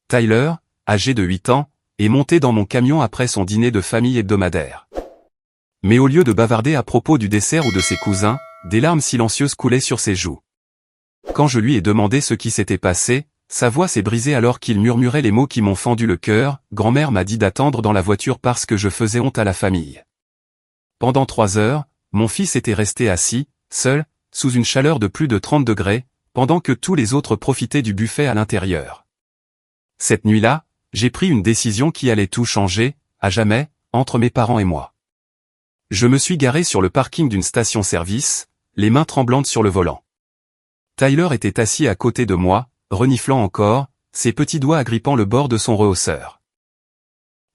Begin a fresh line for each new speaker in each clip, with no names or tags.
Tyler, âgé de 8 ans, est monté dans mon camion après son dîner de famille hebdomadaire. Mais au lieu de bavarder à propos du dessert ou de ses cousins, des larmes silencieuses coulaient sur ses joues. Quand je lui ai demandé ce qui s'était passé, sa voix s'est brisée alors qu'il murmurait les mots qui m'ont fendu le cœur. Grand-mère m'a dit d'attendre dans la voiture parce que je faisais honte à la famille. Pendant 3 heures, mon fils était resté assis, seul, sous une chaleur de plus de 30 degrés, pendant que tous les autres profitaient du buffet à l'intérieur. Cette nuit-là, j'ai pris une décision qui allait tout changer, à jamais, entre mes parents et moi. Je me suis garé sur le parking d'une station-service, les mains tremblantes sur le volant. Tyler était assis à côté de moi, reniflant encore, ses petits doigts agrippant le bord de son rehausseur.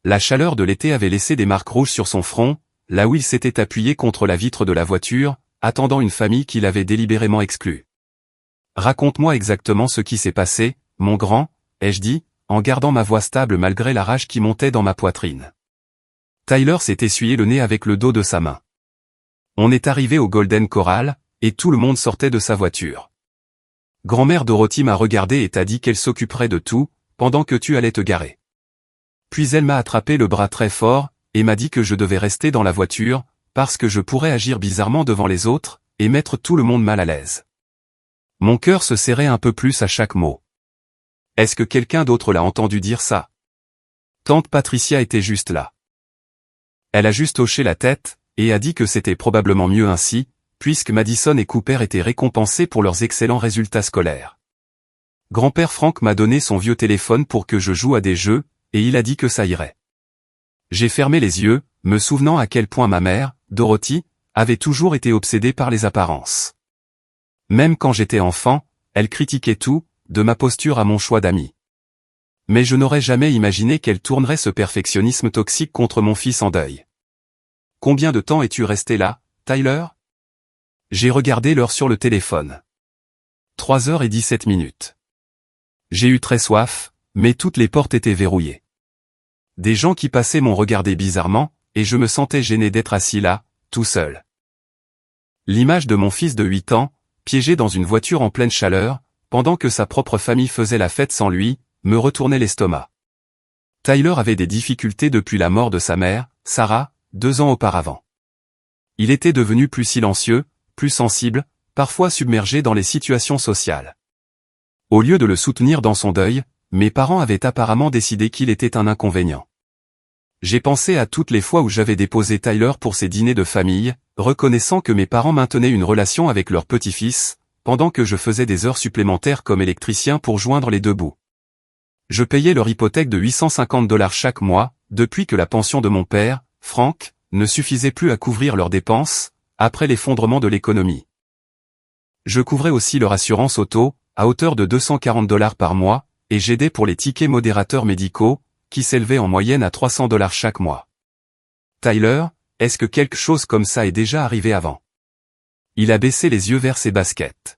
La chaleur de l'été avait laissé des marques rouges sur son front, là où il s'était appuyé contre la vitre de la voiture, attendant une famille qu'il avait délibérément exclue. « Raconte-moi exactement ce qui s'est passé, mon grand », ai-je dit, en gardant ma voix stable malgré la rage qui montait dans ma poitrine. Tyler s'est essuyé le nez avec le dos de sa main. On est arrivé au Golden Corral, et tout le monde sortait de sa voiture. Grand-mère Dorothy m'a regardé et t'a dit qu'elle s'occuperait de tout, pendant que tu allais te garer. Puis elle m'a attrapé le bras très fort, et m'a dit que je devais rester dans la voiture, parce que je pourrais agir bizarrement devant les autres, et mettre tout le monde mal à l'aise. Mon cœur se serrait un peu plus à chaque mot. Est-ce que quelqu'un d'autre l'a entendu dire ça? Tante Patricia était juste là. Elle a juste hoché la tête, et a dit que c'était probablement mieux ainsi, puisque Madison et Cooper étaient récompensés pour leurs excellents résultats scolaires. Grand-père Frank m'a donné son vieux téléphone pour que je joue à des jeux, et il a dit que ça irait. J'ai fermé les yeux, me souvenant à quel point ma mère, Dorothy, avait toujours été obsédée par les apparences. Même quand j'étais enfant, elle critiquait tout, de ma posture à mon choix d'amis. Mais je n'aurais jamais imaginé qu'elle tournerait ce perfectionnisme toxique contre mon fils en deuil. Combien de temps es-tu resté là, Tyler? J'ai regardé l'heure sur le téléphone. 3h17. J'ai eu très soif, mais toutes les portes étaient verrouillées. Des gens qui passaient m'ont regardé bizarrement, et je me sentais gêné d'être assis là, tout seul. L'image de mon fils de 8 ans, piégé dans une voiture en pleine chaleur, pendant que sa propre famille faisait la fête sans lui, me retournait l'estomac. Tyler avait des difficultés depuis la mort de sa mère, Sarah, 2 ans auparavant. Il était devenu plus silencieux, plus sensible, parfois submergé dans les situations sociales. Au lieu de le soutenir dans son deuil, mes parents avaient apparemment décidé qu'il était un inconvénient. J'ai pensé à toutes les fois où j'avais déposé Tyler pour ses dîners de famille, reconnaissant que mes parents maintenaient une relation avec leur petit-fils, pendant que je faisais des heures supplémentaires comme électricien pour joindre les deux bouts. Je payais leur hypothèque de $850 chaque mois, depuis que la pension de mon père, Frank, ne suffisait plus à couvrir leurs dépenses, après l'effondrement de l'économie. Je couvrais aussi leur assurance auto, à hauteur de $240 par mois, et j'aidais pour les tickets modérateurs médicaux, qui s'élevaient en moyenne à $300 chaque mois. Tyler, est-ce que quelque chose comme ça est déjà arrivé avant? Il a baissé les yeux vers ses baskets.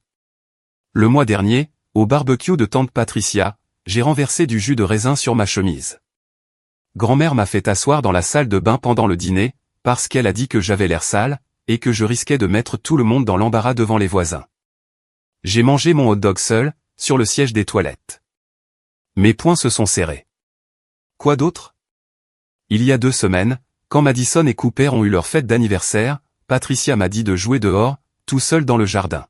Le mois dernier, au barbecue de tante Patricia, j'ai renversé du jus de raisin sur ma chemise. Grand-mère m'a fait asseoir dans la salle de bain pendant le dîner, parce qu'elle a dit que j'avais l'air sale, et que je risquais de mettre tout le monde dans l'embarras devant les voisins. J'ai mangé mon hot-dog seul, sur le siège des toilettes. Mes poings se sont serrés. Quoi d'autre? Il y a 2 semaines, quand Madison et Cooper ont eu leur fête d'anniversaire, Patricia m'a dit de jouer dehors, tout seul dans le jardin.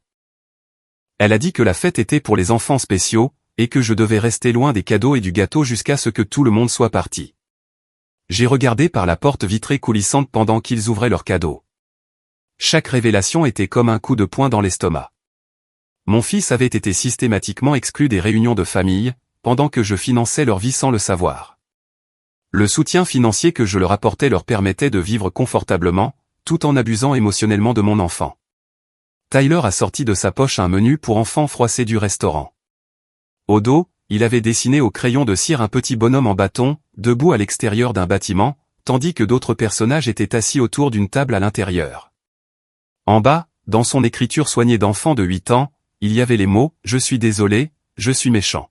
Elle a dit que la fête était pour les enfants spéciaux, et que je devais rester loin des cadeaux et du gâteau jusqu'à ce que tout le monde soit parti. J'ai regardé par la porte vitrée coulissante pendant qu'ils ouvraient leurs cadeaux. Chaque révélation était comme un coup de poing dans l'estomac. Mon fils avait été systématiquement exclu des réunions de famille, pendant que je finançais leur vie sans le savoir. Le soutien financier que je leur apportais leur permettait de vivre confortablement, tout en abusant émotionnellement de mon enfant. Tyler a sorti de sa poche un menu pour enfants froissé du restaurant. Au dos, il avait dessiné au crayon de cire un petit bonhomme en bâton, debout à l'extérieur d'un bâtiment, tandis que d'autres personnages étaient assis autour d'une table à l'intérieur. En bas, dans son écriture soignée d'enfant de 8 ans, il y avait les mots « Je suis désolé, je suis méchant ».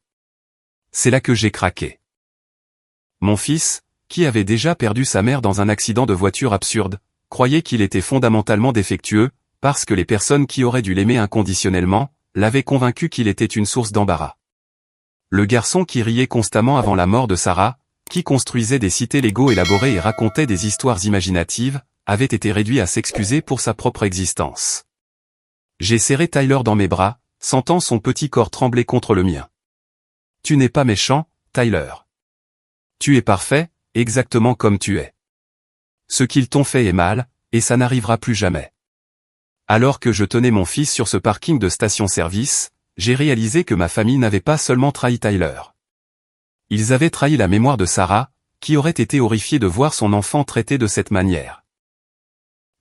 C'est là que j'ai craqué. Mon fils, qui avait déjà perdu sa mère dans un accident de voiture absurde, croyait qu'il était fondamentalement défectueux, parce que les personnes qui auraient dû l'aimer inconditionnellement, l'avaient convaincu qu'il était une source d'embarras. le garçon qui riait constamment avant la mort de Sarah, qui construisait des cités Lego élaborées et racontait des histoires imaginatives, avait été réduit à s'excuser pour sa propre existence. J'ai serré Tyler dans mes bras, sentant son petit corps trembler contre le mien. « Tu n'es pas méchant, Tyler. Tu es parfait, exactement comme tu es. Ce qu'ils t'ont fait est mal, et ça n'arrivera plus jamais. » Alors que je tenais mon fils sur ce parking de station-service, j'ai réalisé que ma famille n'avait pas seulement trahi Tyler. Ils avaient trahi la mémoire de Sarah, qui aurait été horrifiée de voir son enfant traité de cette manière.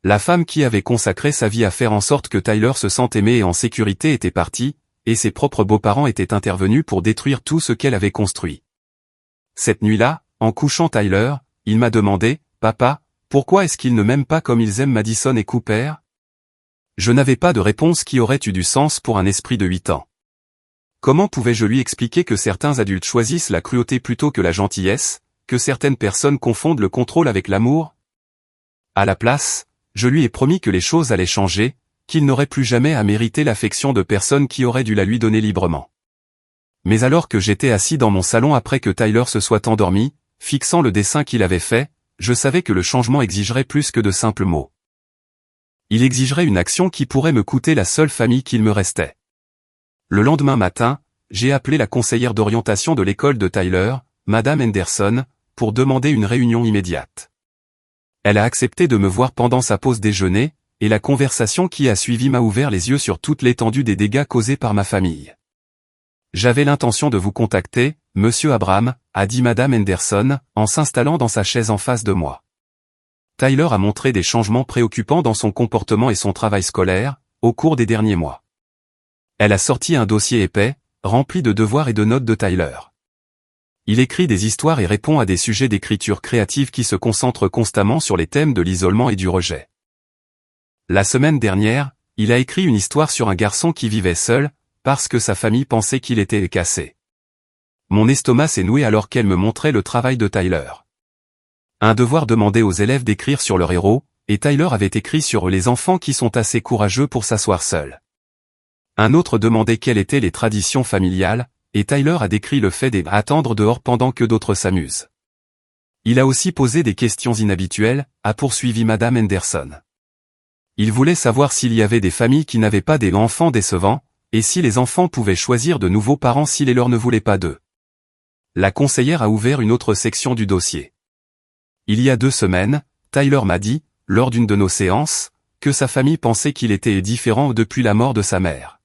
La femme qui avait consacré sa vie à faire en sorte que Tyler se sente aimé et en sécurité était partie, et ses propres beaux-parents étaient intervenus pour détruire tout ce qu'elle avait construit. Cette nuit-là, en couchant Tyler, il m'a demandé, « Papa, pourquoi est-ce qu'ils ne m'aiment pas comme ils aiment Madison et Cooper ?» Je n'avais pas de réponse qui aurait eu du sens pour un esprit de 8 ans. Comment pouvais-je lui expliquer que certains adultes choisissent la cruauté plutôt que la gentillesse, que certaines personnes confondent le contrôle avec l'amour? À la place, je lui ai promis que les choses allaient changer, qu'il n'aurait plus jamais à mériter l'affection de personnes qui auraient dû la lui donner librement. Mais alors que j'étais assis dans mon salon après que Tyler se soit endormi, fixant le dessin qu'il avait fait, je savais que le changement exigerait plus que de simples mots. Il exigerait une action qui pourrait me coûter la seule famille qu'il me restait. Le lendemain matin, j'ai appelé la conseillère d'orientation de l'école de Tyler, Madame Henderson, pour demander une réunion immédiate. Elle a accepté de me voir pendant sa pause déjeuner, et la conversation qui a suivi m'a ouvert les yeux sur toute l'étendue des dégâts causés par ma famille. J'avais l'intention de vous contacter, Monsieur Abraham, a dit Madame Henderson, en s'installant dans sa chaise en face de moi. Tyler a montré des changements préoccupants dans son comportement et son travail scolaire, au cours des derniers mois. Elle a sorti un dossier épais, rempli de devoirs et de notes de Tyler. Il écrit des histoires et répond à des sujets d'écriture créative qui se concentrent constamment sur les thèmes de l'isolement et du rejet. La semaine dernière, il a écrit une histoire sur un garçon qui vivait seul, parce que sa famille pensait qu'il était cassé. Mon estomac s'est noué alors qu'elle me montrait le travail de Tyler. Un devoir demandait aux élèves d'écrire sur leur héros, et Tyler avait écrit sur les enfants qui sont assez courageux pour s'asseoir seuls. Un autre demandait quelles étaient les traditions familiales, et Tyler a décrit le fait d'attendre dehors pendant que d'autres s'amusent. Il a aussi posé des questions inhabituelles, a poursuivi Madame Henderson. Il voulait savoir s'il y avait des familles qui n'avaient pas des enfants décevants, et si les enfants pouvaient choisir de nouveaux parents si les leurs ne voulaient pas d'eux. La conseillère a ouvert une autre section du dossier. Il y a 2 semaines, Tyler m'a dit, lors d'une de nos séances, que sa famille pensait qu'il était différent depuis la mort de sa mère.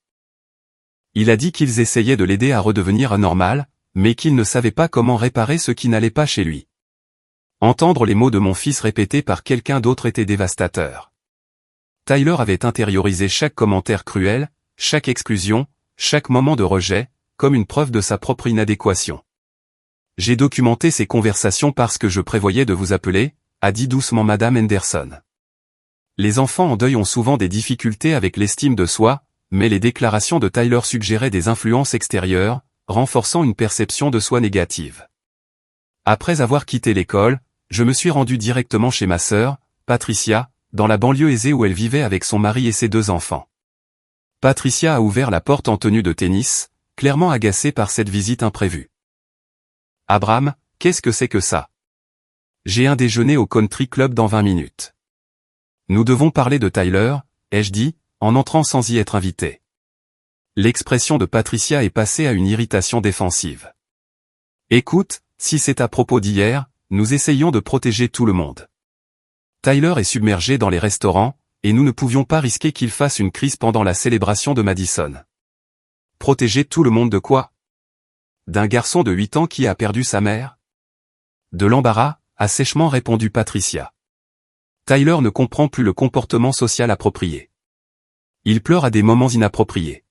Il a dit qu'ils essayaient de l'aider à redevenir anormal, mais qu'ils ne savaient pas comment réparer ce qui n'allait pas chez lui. Entendre les mots de mon fils répétés par quelqu'un d'autre était dévastateur. Tyler avait intériorisé chaque commentaire cruel, chaque exclusion, chaque moment de rejet, comme une preuve de sa propre inadéquation. J'ai documenté ces conversations parce que je prévoyais de vous appeler, a dit doucement Madame Henderson. Les enfants en deuil ont souvent des difficultés avec l'estime de soi, mais les déclarations de Tyler suggéraient des influences extérieures, renforçant une perception de soi négative. Après avoir quitté l'école, je me suis rendu directement chez ma sœur, Patricia, dans la banlieue aisée où elle vivait avec son mari et ses 2 enfants. Patricia a ouvert la porte en tenue de tennis, clairement agacée par cette visite imprévue. « Abraham, qu'est-ce que c'est que ça? J'ai un déjeuner au country club dans 20 minutes. Nous devons parler de Tyler, ai-je dit, en entrant sans y être invité. » L'expression de Patricia est passée à une irritation défensive. « Écoute, si c'est à propos d'hier, nous essayons de protéger tout le monde. Tyler est submergé dans les restaurants, et nous ne pouvions pas risquer qu'il fasse une crise pendant la célébration de Madison. » Protéger tout le monde de quoi? D'un garçon de 8 ans qui a perdu sa mère? De l'embarras, a sèchement répondu Patricia. Tyler ne comprend plus le comportement social approprié. Il pleure à des moments inappropriés.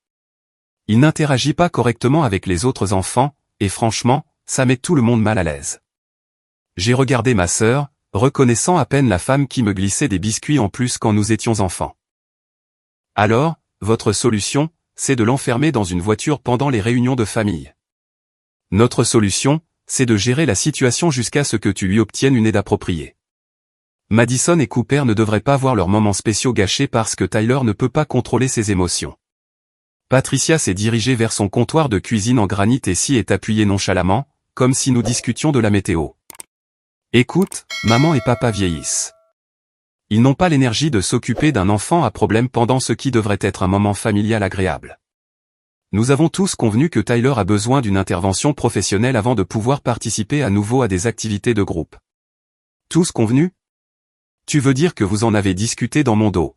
Il n'interagit pas correctement avec les autres enfants, et franchement, ça met tout le monde mal à l'aise. J'ai regardé ma sœur, reconnaissant à peine la femme qui me glissait des biscuits en plus quand nous étions enfants. Alors, votre solution, c'est de l'enfermer dans une voiture pendant les réunions de famille. Notre solution, c'est de gérer la situation jusqu'à ce que tu lui obtiennes une aide appropriée. Madison et Cooper ne devraient pas voir leurs moments spéciaux gâchés parce que Tyler ne peut pas contrôler ses émotions. Patricia s'est dirigée vers son comptoir de cuisine en granit et s'y est appuyée nonchalamment, comme si nous discutions de la météo. Écoute, maman et papa vieillissent. Ils n'ont pas l'énergie de s'occuper d'un enfant à problème pendant ce qui devrait être un moment familial agréable. Nous avons tous convenu que Tyler a besoin d'une intervention professionnelle avant de pouvoir participer à nouveau à des activités de groupe. Tous convenus? Tu veux dire que vous en avez discuté dans mon dos?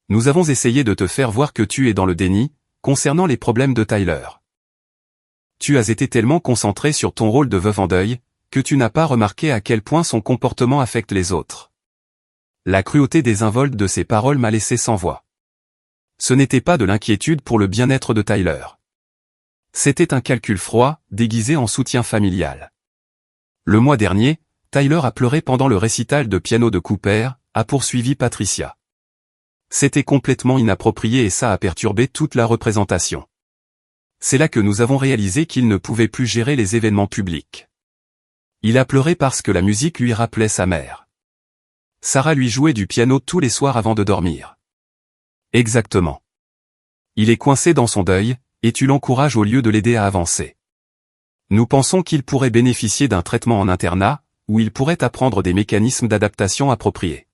Nous avons essayé de te faire voir que tu es dans le déni, concernant les problèmes de Tyler. Tu as été tellement concentré sur ton rôle de veuve en deuil, que tu n'as pas remarqué à quel point son comportement affecte les autres. La cruauté désinvolte de ses paroles m'a laissé sans voix. Ce n'était pas de l'inquiétude pour le bien-être de Tyler. C'était un calcul froid, déguisé en soutien familial. Le mois dernier, Tyler a pleuré pendant le récital de piano de Cooper, a poursuivi Patricia. C'était complètement inapproprié et ça a perturbé toute la représentation. C'est là que nous avons réalisé qu'il ne pouvait plus gérer les événements publics. Il a pleuré parce que la musique lui rappelait sa mère. Sarah lui jouait du piano tous les soirs avant de dormir. Exactement. Il est coincé dans son deuil, et tu l'encourages au lieu de l'aider à avancer. Nous pensons qu'il pourrait bénéficier d'un traitement en internat, où il pourrait apprendre des mécanismes d'adaptation appropriés.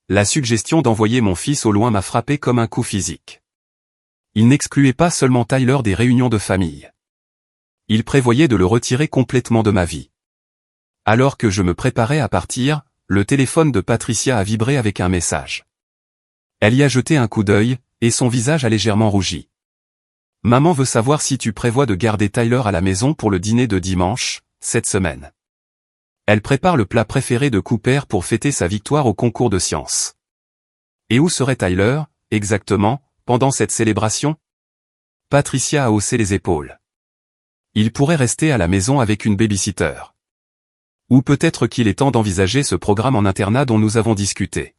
La suggestion d'envoyer mon fils au loin m'a frappé comme un coup physique. Il n'excluait pas seulement Tyler des réunions de famille. Il prévoyait de le retirer complètement de ma vie. Alors que je me préparais à partir, le téléphone de Patricia a vibré avec un message. Elle y a jeté un coup d'œil, et son visage a légèrement rougi. Maman veut savoir si tu prévois de garder Tyler à la maison pour le dîner de dimanche, cette semaine. Elle prépare le plat préféré de Cooper pour fêter sa victoire au concours de sciences. Et où serait Tyler, exactement, pendant cette célébration? Patricia a haussé les épaules. Il pourrait rester à la maison avec une babysitter. Ou peut-être qu'il est temps d'envisager ce programme en internat dont nous avons discuté.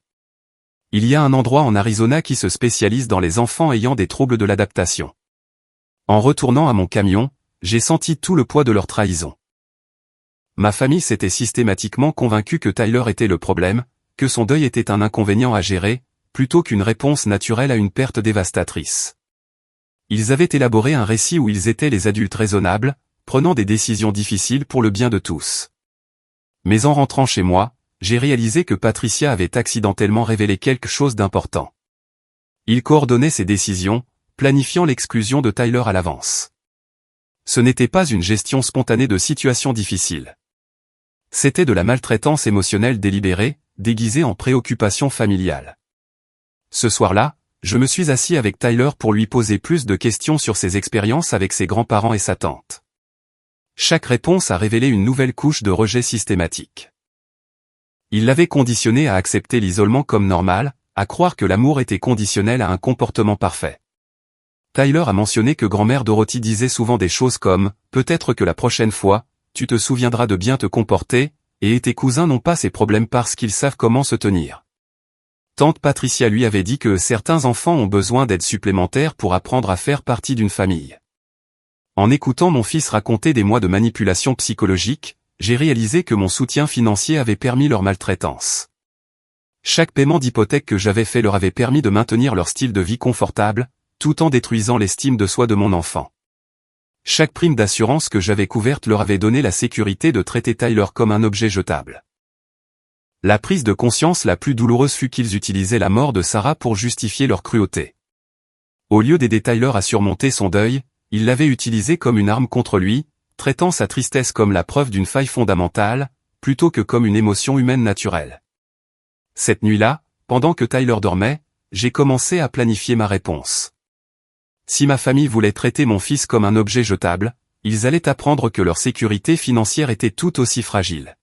Il y a un endroit en Arizona qui se spécialise dans les enfants ayant des troubles de l'adaptation. En retournant à mon camion, j'ai senti tout le poids de leur trahison. Ma famille s'était systématiquement convaincue que Tyler était le problème, que son deuil était un inconvénient à gérer, plutôt qu'une réponse naturelle à une perte dévastatrice. Ils avaient élaboré un récit où ils étaient les adultes raisonnables, prenant des décisions difficiles pour le bien de tous. Mais en rentrant chez moi, j'ai réalisé que Patricia avait accidentellement révélé quelque chose d'important. Il coordonnait ses décisions, planifiant l'exclusion de Tyler à l'avance. Ce n'était pas une gestion spontanée de situations difficiles. C'était de la maltraitance émotionnelle délibérée, déguisée en préoccupation familiale. Ce soir-là, je me suis assis avec Tyler pour lui poser plus de questions sur ses expériences avec ses grands-parents et sa tante. Chaque réponse a révélé une nouvelle couche de rejet systématique. Il l'avait conditionné à accepter l'isolement comme normal, à croire que l'amour était conditionnel à un comportement parfait. Tyler a mentionné que grand-mère Dorothy disait souvent des choses comme « Peut-être que la prochaine fois, tu te souviendras de bien te comporter, et tes cousins n'ont pas ces problèmes parce qu'ils savent comment se tenir. » Tante Patricia lui avait dit que certains enfants ont besoin d'aide supplémentaire pour apprendre à faire partie d'une famille. En écoutant mon fils raconter des mois de manipulation psychologique, j'ai réalisé que mon soutien financier avait permis leur maltraitance. Chaque paiement d'hypothèque que j'avais fait leur avait permis de maintenir leur style de vie confortable, tout en détruisant l'estime de soi de mon enfant. Chaque prime d'assurance que j'avais couverte leur avait donné la sécurité de traiter Tyler comme un objet jetable. La prise de conscience la plus douloureuse fut qu'ils utilisaient la mort de Sarah pour justifier leur cruauté. Au lieu d'aider Tyler à surmonter son deuil, ils l'avaient utilisé comme une arme contre lui, traitant sa tristesse comme la preuve d'une faille fondamentale, plutôt que comme une émotion humaine naturelle. Cette nuit-là, pendant que Tyler dormait, j'ai commencé à planifier ma réponse. Si ma famille voulait traiter mon fils comme un objet jetable, ils allaient apprendre que leur sécurité financière était tout aussi fragile.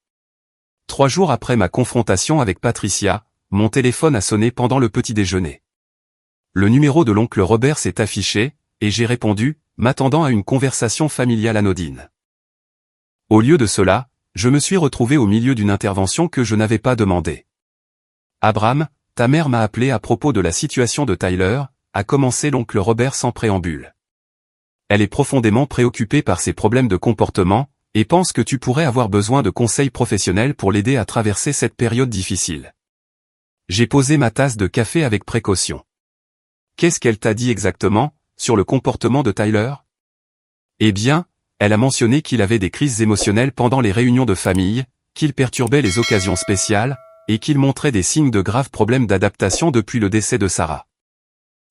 3 jours après ma confrontation avec Patricia, mon téléphone a sonné pendant le petit déjeuner. Le numéro de l'oncle Robert s'est affiché, et j'ai répondu, m'attendant à une conversation familiale anodine. Au lieu de cela, je me suis retrouvé au milieu d'une intervention que je n'avais pas demandée. Abraham, ta mère m'a appelé à propos de la situation de Tyler, a commencé l'oncle Robert sans préambule. Elle est profondément préoccupée par ses problèmes de comportement, et pense que tu pourrais avoir besoin de conseils professionnels pour l'aider à traverser cette période difficile. J'ai posé ma tasse de café avec précaution. Qu'est-ce qu'elle t'a dit exactement, sur le comportement de Tyler? Eh bien, elle a mentionné qu'il avait des crises émotionnelles pendant les réunions de famille, qu'il perturbait les occasions spéciales, et qu'il montrait des signes de graves problèmes d'adaptation depuis le décès de Sarah.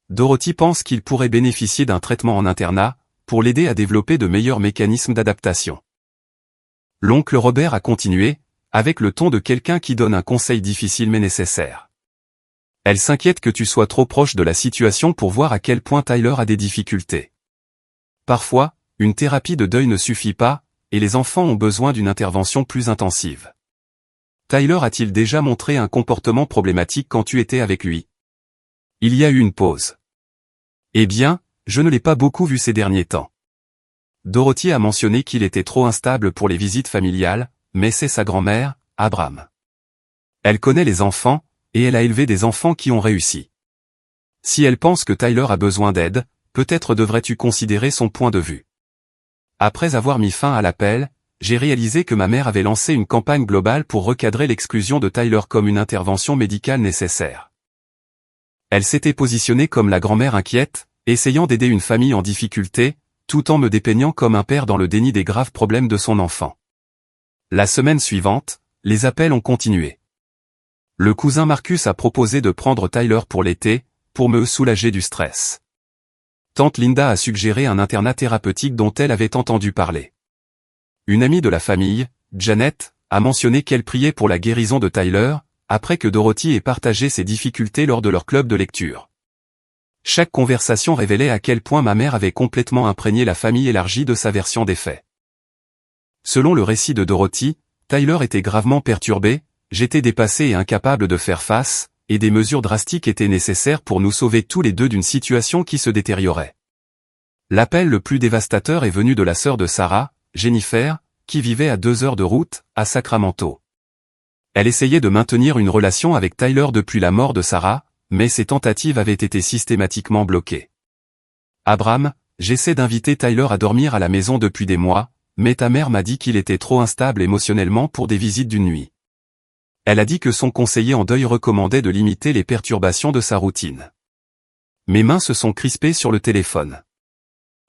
Dorothy pense qu'il pourrait bénéficier d'un traitement en internat, pour l'aider à développer de meilleurs mécanismes d'adaptation. L'oncle Robert a continué, avec le ton de quelqu'un qui donne un conseil difficile mais nécessaire. Elle s'inquiète que tu sois trop proche de la situation pour voir à quel point Tyler a des difficultés. Parfois, une thérapie de deuil ne suffit pas, et les enfants ont besoin d'une intervention plus intensive. Tyler a-t-il déjà montré un comportement problématique quand tu étais avec lui? Il y a eu une pause. Eh bien, je ne l'ai pas beaucoup vu ces derniers temps. Dorothy a mentionné qu'il était trop instable pour les visites familiales, mais c'est sa grand-mère, Abraham. Elle connaît les enfants, et elle a élevé des enfants qui ont réussi. Si elle pense que Tyler a besoin d'aide, peut-être devrais-tu considérer son point de vue. Après avoir mis fin à l'appel, j'ai réalisé que ma mère avait lancé une campagne globale pour recadrer l'exclusion de Tyler comme une intervention médicale nécessaire. Elle s'était positionnée comme la grand-mère inquiète, essayant d'aider une famille en difficulté, tout en me dépeignant comme un père dans le déni des graves problèmes de son enfant. La semaine suivante, les appels ont continué. Le cousin Marcus a proposé de prendre Tyler pour l'été, pour me soulager du stress. Tante Linda a suggéré un internat thérapeutique dont elle avait entendu parler. Une amie de la famille, Janet, a mentionné qu'elle priait pour la guérison de Tyler, après que Dorothy ait partagé ses difficultés lors de leur club de lecture. Chaque conversation révélait à quel point ma mère avait complètement imprégné la famille élargie de sa version des faits. Selon le récit de Dorothy, Tyler était gravement perturbé, j'étais dépassé et incapable de faire face, et des mesures drastiques étaient nécessaires pour nous sauver tous les deux d'une situation qui se détériorait. L'appel le plus dévastateur est venu de la sœur de Sarah, Jennifer, qui vivait à 2 heures de route, à Sacramento. Elle essayait de maintenir une relation avec Tyler depuis la mort de Sarah, mais ses tentatives avaient été systématiquement bloquées. Abraham, j'essaie d'inviter Tyler à dormir à la maison depuis des mois, mais ta mère m'a dit qu'il était trop instable émotionnellement pour des visites d'une nuit. Elle a dit que son conseiller en deuil recommandait de limiter les perturbations de sa routine. Mes mains se sont crispées sur le téléphone.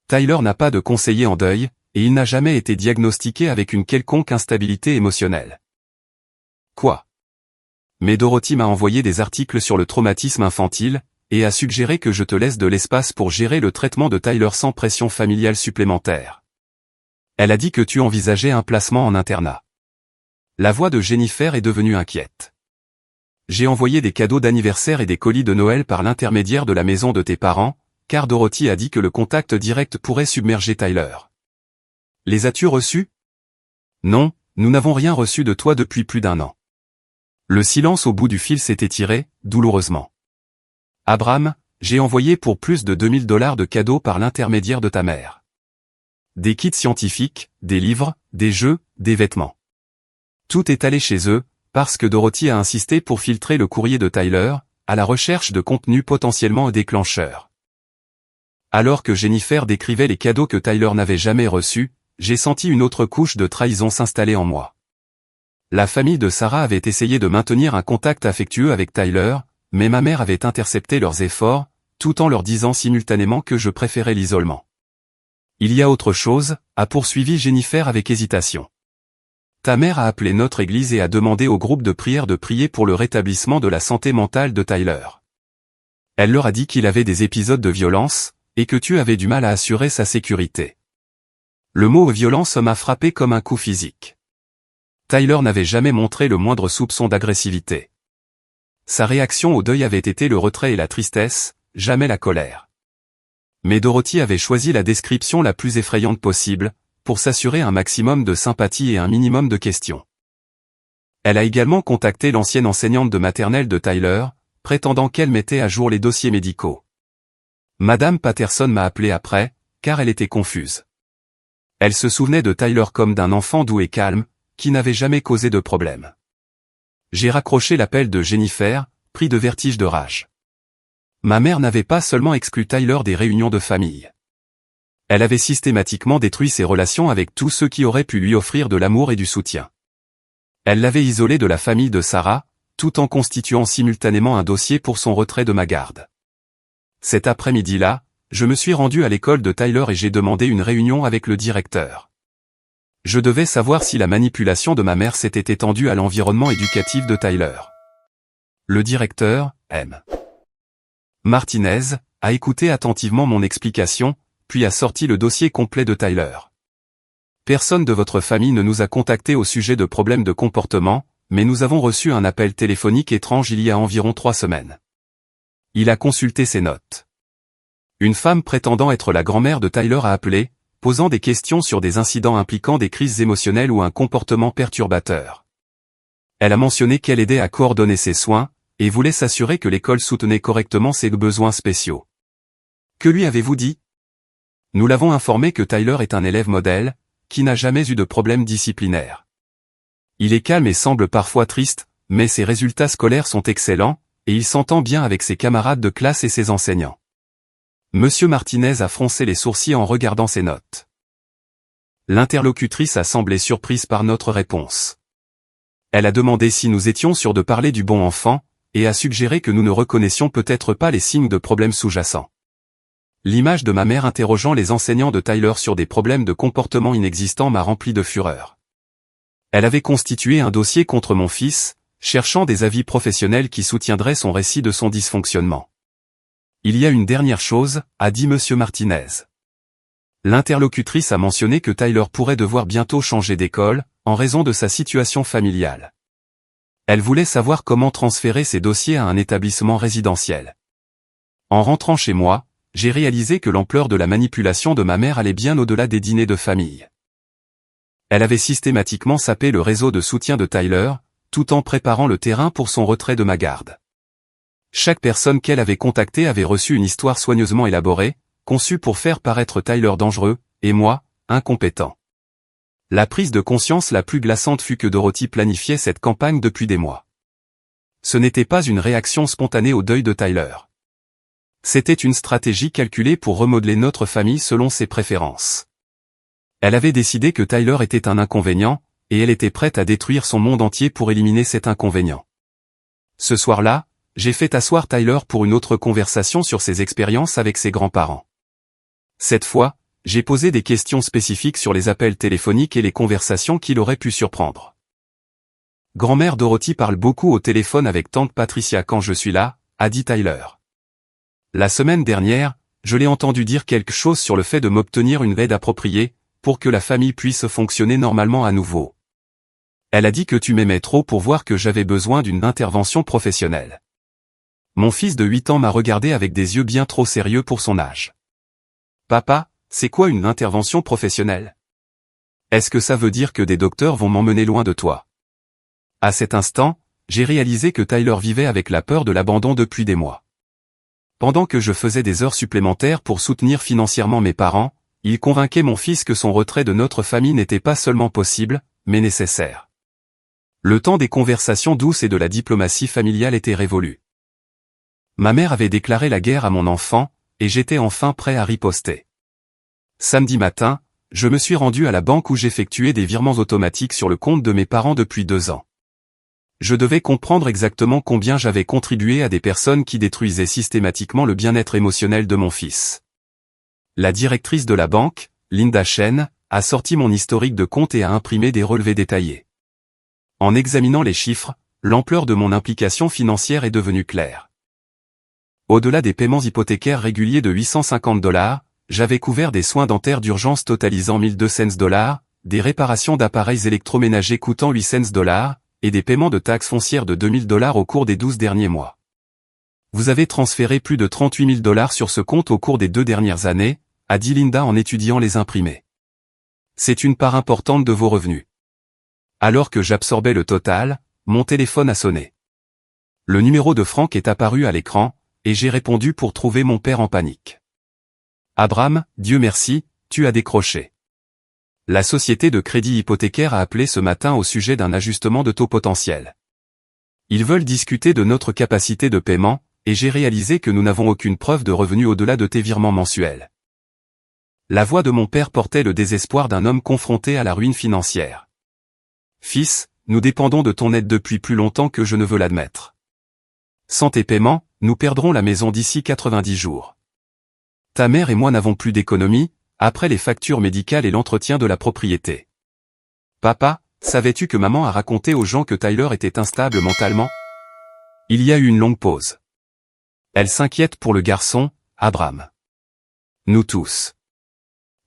Tyler n'a pas de conseiller en deuil, et il n'a jamais été diagnostiqué avec une quelconque instabilité émotionnelle. Quoi? Mais Dorothy m'a envoyé des articles sur le traumatisme infantile, et a suggéré que je te laisse de l'espace pour gérer le traitement de Tyler sans pression familiale supplémentaire. Elle a dit que tu envisageais un placement en internat. La voix de Jennifer est devenue inquiète. J'ai envoyé des cadeaux d'anniversaire et des colis de Noël par l'intermédiaire de la maison de tes parents, car Dorothy a dit que le contact direct pourrait submerger Tyler. Les as-tu reçus? Non, nous n'avons rien reçu de toi depuis plus d'1 an. Le silence au bout du fil s'est étiré, douloureusement. Abraham, j'ai envoyé pour plus de $2000 de cadeaux par l'intermédiaire de ta mère. Des kits scientifiques, des livres, des jeux, des vêtements. Tout est allé chez eux, parce que Dorothy a insisté pour filtrer le courrier de Tyler, à la recherche de contenus potentiellement déclencheurs. Alors que Jennifer décrivait les cadeaux que Tyler n'avait jamais reçus, j'ai senti une autre couche de trahison s'installer en moi. La famille de Sarah avait essayé de maintenir un contact affectueux avec Tyler, mais ma mère avait intercepté leurs efforts, tout en leur disant simultanément que je préférais l'isolement. Il y a autre chose, a poursuivi Jennifer avec hésitation. Ta mère a appelé notre église et a demandé au groupe de prière de prier pour le rétablissement de la santé mentale de Tyler. Elle leur a dit qu'il avait des épisodes de violence, et que tu avais du mal à assurer sa sécurité. Le mot violence m'a frappé comme un coup physique. Tyler n'avait jamais montré le moindre soupçon d'agressivité. Sa réaction au deuil avait été le retrait et la tristesse, jamais la colère. Mais Dorothy avait choisi la description la plus effrayante possible, pour s'assurer un maximum de sympathie et un minimum de questions. Elle a également contacté l'ancienne enseignante de maternelle de Tyler, prétendant qu'elle mettait à jour les dossiers médicaux. Madame Patterson m'a appelé après, car elle était confuse. Elle se souvenait de Tyler comme d'un enfant doux et calme, qui n'avait jamais causé de problème. J'ai raccroché l'appel de Jennifer, pris de vertige de rage. Ma mère n'avait pas seulement exclu Tyler des réunions de famille. Elle avait systématiquement détruit ses relations avec tous ceux qui auraient pu lui offrir de l'amour et du soutien. Elle l'avait isolé de la famille de Sarah, tout en constituant simultanément un dossier pour son retrait de ma garde. Cet après-midi-là, je me suis rendu à l'école de Tyler et j'ai demandé une réunion avec le directeur. Je devais savoir si la manipulation de ma mère s'était étendue à l'environnement éducatif de Tyler. Le directeur, M. Martinez, a écouté attentivement mon explication, puis a sorti le dossier complet de Tyler. Personne de votre famille ne nous a contacté au sujet de problèmes de comportement, mais nous avons reçu un appel téléphonique étrange il y a environ 3 semaines. Il a consulté ses notes. Une femme prétendant être la grand-mère de Tyler a appelé, posant des questions sur des incidents impliquant des crises émotionnelles ou un comportement perturbateur. Elle a mentionné qu'elle aidait à coordonner ses soins, et voulait s'assurer que l'école soutenait correctement ses besoins spéciaux. Que lui avez-vous dit? Nous l'avons informé que Tyler est un élève modèle, qui n'a jamais eu de problème disciplinaire. Il est calme et semble parfois triste, mais ses résultats scolaires sont excellents, et il s'entend bien avec ses camarades de classe et ses enseignants. Monsieur Martinez a froncé les sourcils en regardant ses notes. L'interlocutrice a semblé surprise par notre réponse. Elle a demandé si nous étions sûrs de parler du bon enfant, et a suggéré que nous ne reconnaissions peut-être pas les signes de problèmes sous-jacents. L'image de ma mère interrogeant les enseignants de Tyler sur des problèmes de comportement inexistants m'a rempli de fureur. Elle avait constitué un dossier contre mon fils, cherchant des avis professionnels qui soutiendraient son récit de son dysfonctionnement. Il y a une dernière chose, a dit Monsieur Martinez. L'interlocutrice a mentionné que Tyler pourrait devoir bientôt changer d'école, en raison de sa situation familiale. Elle voulait savoir comment transférer ses dossiers à un établissement résidentiel. En rentrant chez moi, j'ai réalisé que l'ampleur de la manipulation de ma mère allait bien au-delà des dîners de famille. Elle avait systématiquement sapé le réseau de soutien de Tyler, tout en préparant le terrain pour son retrait de ma garde. Chaque personne qu'elle avait contactée avait reçu une histoire soigneusement élaborée, conçue pour faire paraître Tyler dangereux, et moi, incompétent. La prise de conscience la plus glaçante fut que Dorothy planifiait cette campagne depuis des mois. Ce n'était pas une réaction spontanée au deuil de Tyler. C'était une stratégie calculée pour remodeler notre famille selon ses préférences. Elle avait décidé que Tyler était un inconvénient, et elle était prête à détruire son monde entier pour éliminer cet inconvénient. Ce soir-là, j'ai fait asseoir Tyler pour une autre conversation sur ses expériences avec ses grands-parents. Cette fois, j'ai posé des questions spécifiques sur les appels téléphoniques et les conversations qui l'auraient pu surprendre. Grand-mère Dorothy parle beaucoup au téléphone avec tante Patricia quand je suis là, a dit Tyler. La semaine dernière, je l'ai entendu dire quelque chose sur le fait de m'obtenir une aide appropriée, pour que la famille puisse fonctionner normalement à nouveau. Elle a dit que tu m'aimais trop pour voir que j'avais besoin d'une intervention professionnelle. Mon fils de 8 ans m'a regardé avec des yeux bien trop sérieux pour son âge. Papa, c'est quoi une intervention professionnelle? Est-ce que ça veut dire que des docteurs vont m'emmener loin de toi? À cet instant, j'ai réalisé que Tyler vivait avec la peur de l'abandon depuis des mois. Pendant que je faisais des heures supplémentaires pour soutenir financièrement mes parents, il convainquait mon fils que son retrait de notre famille n'était pas seulement possible, mais nécessaire. Le temps des conversations douces et de la diplomatie familiale était révolu. Ma mère avait déclaré la guerre à mon enfant, et j'étais enfin prêt à riposter. Samedi matin, je me suis rendu à la banque où j'effectuais des virements automatiques sur le compte de mes parents depuis 2 ans. Je devais comprendre exactement combien j'avais contribué à des personnes qui détruisaient systématiquement le bien-être émotionnel de mon fils. La directrice de la banque, Linda Chen, a sorti mon historique de compte et a imprimé des relevés détaillés. En examinant les chiffres, l'ampleur de mon implication financière est devenue claire. Au-delà des paiements hypothécaires réguliers de $850, j'avais couvert des soins dentaires d'urgence totalisant $1,200, des réparations d'appareils électroménagers coûtant $800, et des paiements de taxes foncières de $2,000 au cours des 12 derniers mois. Vous avez transféré plus de $38,000 sur ce compte au cours des 2 dernières années, a dit Linda en étudiant les imprimés. C'est une part importante de vos revenus. Alors que j'absorbais le total, mon téléphone a sonné. Le numéro de Franck est apparu à l'écran, et j'ai répondu pour trouver mon père en panique. Abraham, Dieu merci, tu as décroché. La société de crédit hypothécaire a appelé ce matin au sujet d'un ajustement de taux potentiel. Ils veulent discuter de notre capacité de paiement, et j'ai réalisé que nous n'avons aucune preuve de revenus au-delà de tes virements mensuels. La voix de mon père portait le désespoir d'un homme confronté à la ruine financière. Fils, nous dépendons de ton aide depuis plus longtemps que je ne veux l'admettre. Sans tes paiements, nous perdrons la maison d'ici 90 jours. Ta mère et moi n'avons plus d'économie, après les factures médicales et l'entretien de la propriété. Papa, savais-tu que maman a raconté aux gens que Tyler était instable mentalement? Il y a eu une longue pause. Elle s'inquiète pour le garçon, Abraham. Nous tous.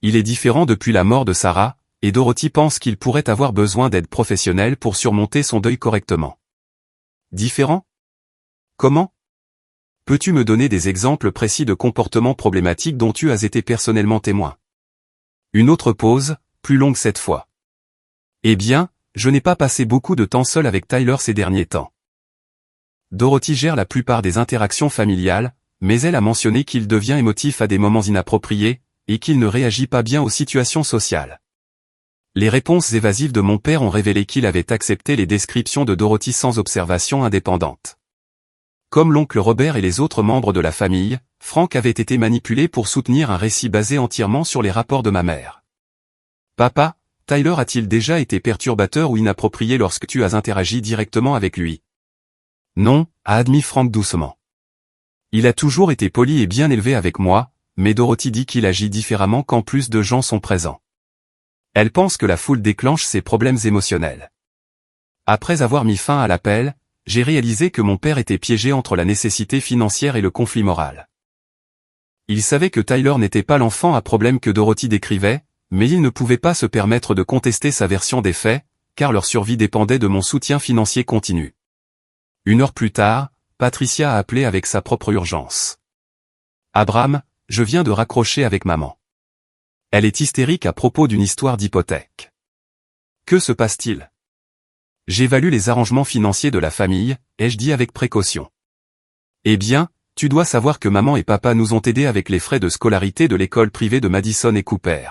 Il est différent depuis la mort de Sarah, et Dorothy pense qu'il pourrait avoir besoin d'aide professionnelle pour surmonter son deuil correctement. Différent? Comment? Peux-tu me donner des exemples précis de comportements problématiques dont tu as été personnellement témoin? Une autre pause, plus longue cette fois. Eh bien, je n'ai pas passé beaucoup de temps seul avec Tyler ces derniers temps. Dorothy gère la plupart des interactions familiales, mais elle a mentionné qu'il devient émotif à des moments inappropriés, et qu'il ne réagit pas bien aux situations sociales. Les réponses évasives de mon père ont révélé qu'il avait accepté les descriptions de Dorothy sans observation indépendante. Comme l'oncle Robert et les autres membres de la famille, Frank avait été manipulé pour soutenir un récit basé entièrement sur les rapports de ma mère. Papa, Tyler a-t-il déjà été perturbateur ou inapproprié lorsque tu as interagi directement avec lui? Non, a admis Frank doucement. Il a toujours été poli et bien élevé avec moi, mais Dorothy dit qu'il agit différemment quand plus de gens sont présents. Elle pense que la foule déclenche ses problèmes émotionnels. Après avoir mis fin à l'appel, j'ai réalisé que mon père était piégé entre la nécessité financière et le conflit moral. Il savait que Tyler n'était pas l'enfant à problème que Dorothy décrivait, mais il ne pouvait pas se permettre de contester sa version des faits, car leur survie dépendait de mon soutien financier continu. 1 heure plus tard, Patricia a appelé avec sa propre urgence. Abraham, je viens de raccrocher avec maman. Elle est hystérique à propos d'une histoire d'hypothèque. Que se passe-t-il? J'évalue les arrangements financiers de la famille, ai-je dit avec précaution. Eh bien, tu dois savoir que maman et papa nous ont aidés avec les frais de scolarité de l'école privée de Madison et Cooper.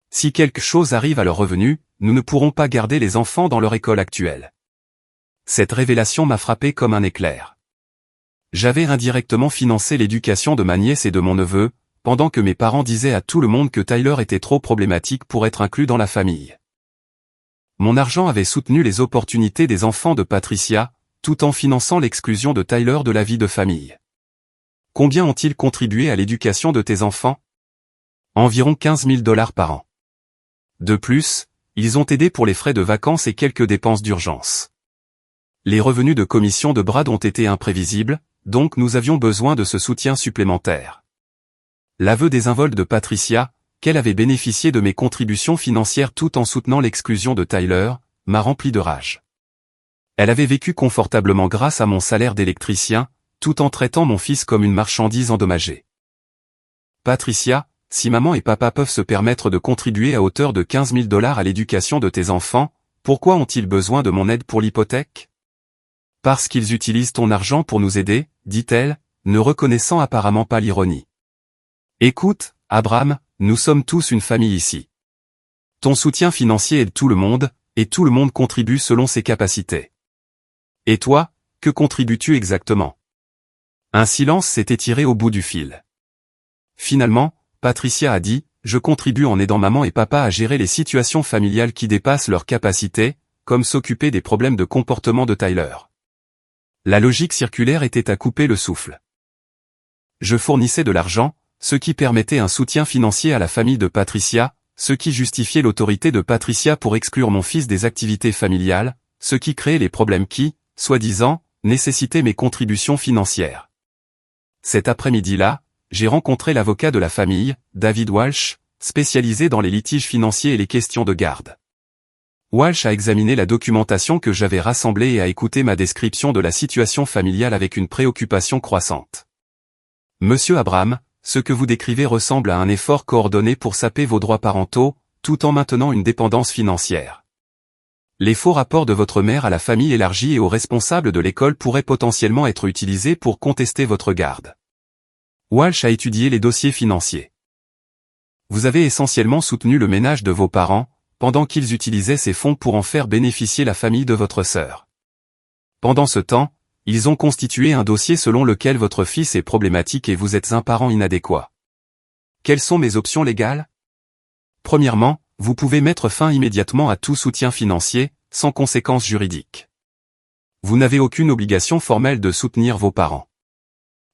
Si quelque chose arrive à leurs revenus, nous ne pourrons pas garder les enfants dans leur école actuelle. Cette révélation m'a frappé comme un éclair. J'avais indirectement financé l'éducation de ma nièce et de mon neveu, pendant que mes parents disaient à tout le monde que Tyler était trop problématique pour être inclus dans la famille. Mon argent avait soutenu les opportunités des enfants de Patricia, tout en finançant l'exclusion de Tyler de la vie de famille. Combien ont-ils contribué à l'éducation de tes enfants? Environ 15 000 $ par an. De plus, ils ont aidé pour les frais de vacances et quelques dépenses d'urgence. Les revenus de commission de Brad ont été imprévisibles, donc nous avions besoin de ce soutien supplémentaire. L'aveu désinvolte de Patricia, qu'elle avait bénéficié de mes contributions financières tout en soutenant l'exclusion de Tyler, m'a rempli de rage. Elle avait vécu confortablement grâce à mon salaire d'électricien, tout en traitant mon fils comme une marchandise endommagée. Patricia, si maman et papa peuvent se permettre de contribuer à hauteur de 15 000 $ à l'éducation de tes enfants, pourquoi ont-ils besoin de mon aide pour l'hypothèque? Parce qu'ils utilisent ton argent pour nous aider, dit-elle, ne reconnaissant apparemment pas l'ironie. Écoute, Abraham, nous sommes tous une famille ici. Ton soutien financier aide tout le monde, et tout le monde contribue selon ses capacités. Et toi, que contribues-tu exactement? Un silence s'est étiré au bout du fil. Finalement, Patricia a dit, je contribue en aidant maman et papa à gérer les situations familiales qui dépassent leurs capacités, comme s'occuper des problèmes de comportement de Tyler. La logique circulaire était à couper le souffle. Je fournissais de l'argent, ce qui permettait un soutien financier à la famille de Patricia, ce qui justifiait l'autorité de Patricia pour exclure mon fils des activités familiales, ce qui créait les problèmes qui, soi-disant, nécessitaient mes contributions financières. Cet après-midi-là, j'ai rencontré l'avocat de la famille, David Walsh, spécialisé dans les litiges financiers et les questions de garde. Walsh a examiné la documentation que j'avais rassemblée et a écouté ma description de la situation familiale avec une préoccupation croissante. Monsieur Abraham, ce que vous décrivez ressemble à un effort coordonné pour saper vos droits parentaux, tout en maintenant une dépendance financière. Les faux rapports de votre mère à la famille élargie et aux responsables de l'école pourraient potentiellement être utilisés pour contester votre garde. Walsh a étudié les dossiers financiers. Vous avez essentiellement soutenu le ménage de vos parents, pendant qu'ils utilisaient ces fonds pour en faire bénéficier la famille de votre sœur. Pendant ce temps, ils ont constitué un dossier selon lequel votre fils est problématique et vous êtes un parent inadéquat. Quelles sont mes options légales? Premièrement, vous pouvez mettre fin immédiatement à tout soutien financier, sans conséquences juridiques. Vous n'avez aucune obligation formelle de soutenir vos parents.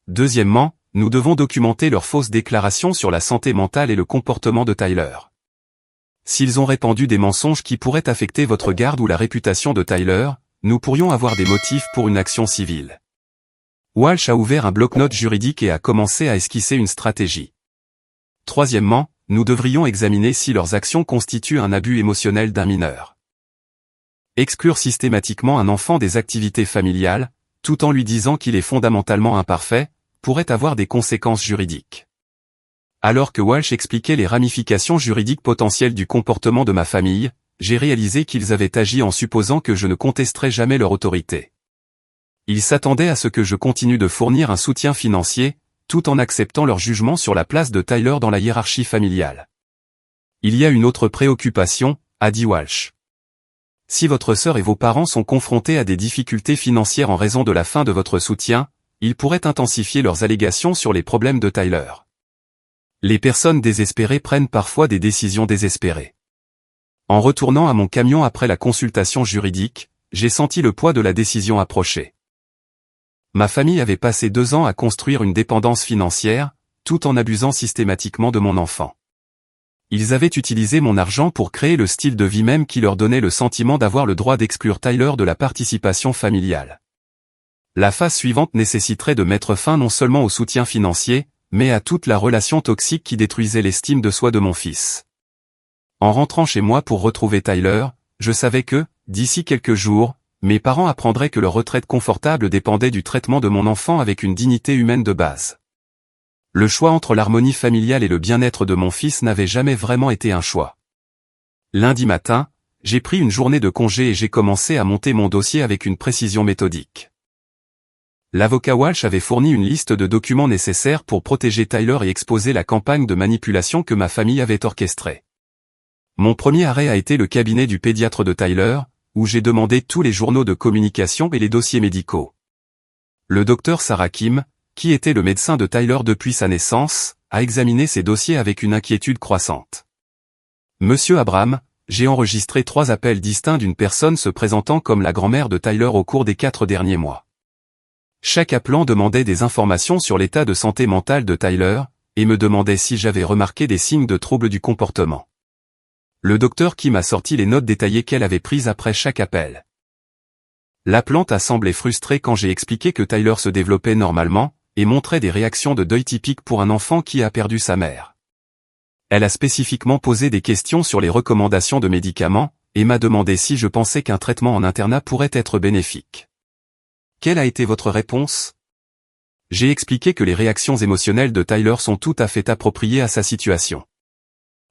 Deuxièmement, nous devons documenter leurs fausses déclarations sur la santé mentale et le comportement de Tyler. S'ils ont répandu des mensonges qui pourraient affecter votre garde ou la réputation de Tyler, nous pourrions avoir des motifs pour une action civile. Walsh a ouvert un bloc-notes juridique et a commencé à esquisser une stratégie. Troisièmement, nous devrions examiner si leurs actions constituent un abus émotionnel d'un mineur. Exclure systématiquement un enfant des activités familiales, tout en lui disant qu'il est fondamentalement imparfait, pourrait avoir des conséquences juridiques. Alors que Walsh expliquait les ramifications juridiques potentielles du comportement de ma famille, j'ai réalisé qu'ils avaient agi en supposant que je ne contesterais jamais leur autorité. Ils s'attendaient à ce que je continue de fournir un soutien financier, tout en acceptant leur jugement sur la place de Tyler dans la hiérarchie familiale. Il y a une autre préoccupation, a dit Walsh. Si votre sœur et vos parents sont confrontés à des difficultés financières en raison de la fin de votre soutien, ils pourraient intensifier leurs allégations sur les problèmes de Tyler. Les personnes désespérées prennent parfois des décisions désespérées. En retournant à mon camion après la consultation juridique, j'ai senti le poids de la décision approcher. Ma famille avait passé 2 ans à construire une dépendance financière, tout en abusant systématiquement de mon enfant. Ils avaient utilisé mon argent pour créer le style de vie même qui leur donnait le sentiment d'avoir le droit d'exclure Tyler de la participation familiale. La phase suivante nécessiterait de mettre fin non seulement au soutien financier, mais à toute la relation toxique qui détruisait l'estime de soi de mon fils. En rentrant chez moi pour retrouver Tyler, je savais que, d'ici quelques jours, mes parents apprendraient que leur retraite confortable dépendait du traitement de mon enfant avec une dignité humaine de base. Le choix entre l'harmonie familiale et le bien-être de mon fils n'avait jamais vraiment été un choix. Lundi matin, j'ai pris une journée de congé et j'ai commencé à monter mon dossier avec une précision méthodique. L'avocat Walsh avait fourni une liste de documents nécessaires pour protéger Tyler et exposer la campagne de manipulation que ma famille avait orchestrée. Mon premier arrêt a été le cabinet du pédiatre de Tyler, où j'ai demandé tous les journaux de communication et les dossiers médicaux. Le docteur Sarah Kim, qui était le médecin de Tyler depuis sa naissance, a examiné ces dossiers avec une inquiétude croissante. Monsieur Abram, j'ai enregistré 3 appels distincts d'une personne se présentant comme la grand-mère de Tyler au cours des 4 derniers mois. Chaque appelant demandait des informations sur l'état de santé mentale de Tyler, et me demandait si j'avais remarqué des signes de troubles du comportement. Le docteur Kim a sorti les notes détaillées qu'elle avait prises après chaque appel. L'appelante a semblé frustrée quand j'ai expliqué que Tyler se développait normalement, et montrait des réactions de deuil typiques pour un enfant qui a perdu sa mère. Elle a spécifiquement posé des questions sur les recommandations de médicaments, et m'a demandé si je pensais qu'un traitement en internat pourrait être bénéfique. Quelle a été votre réponse? J'ai expliqué que les réactions émotionnelles de Tyler sont tout à fait appropriées à sa situation.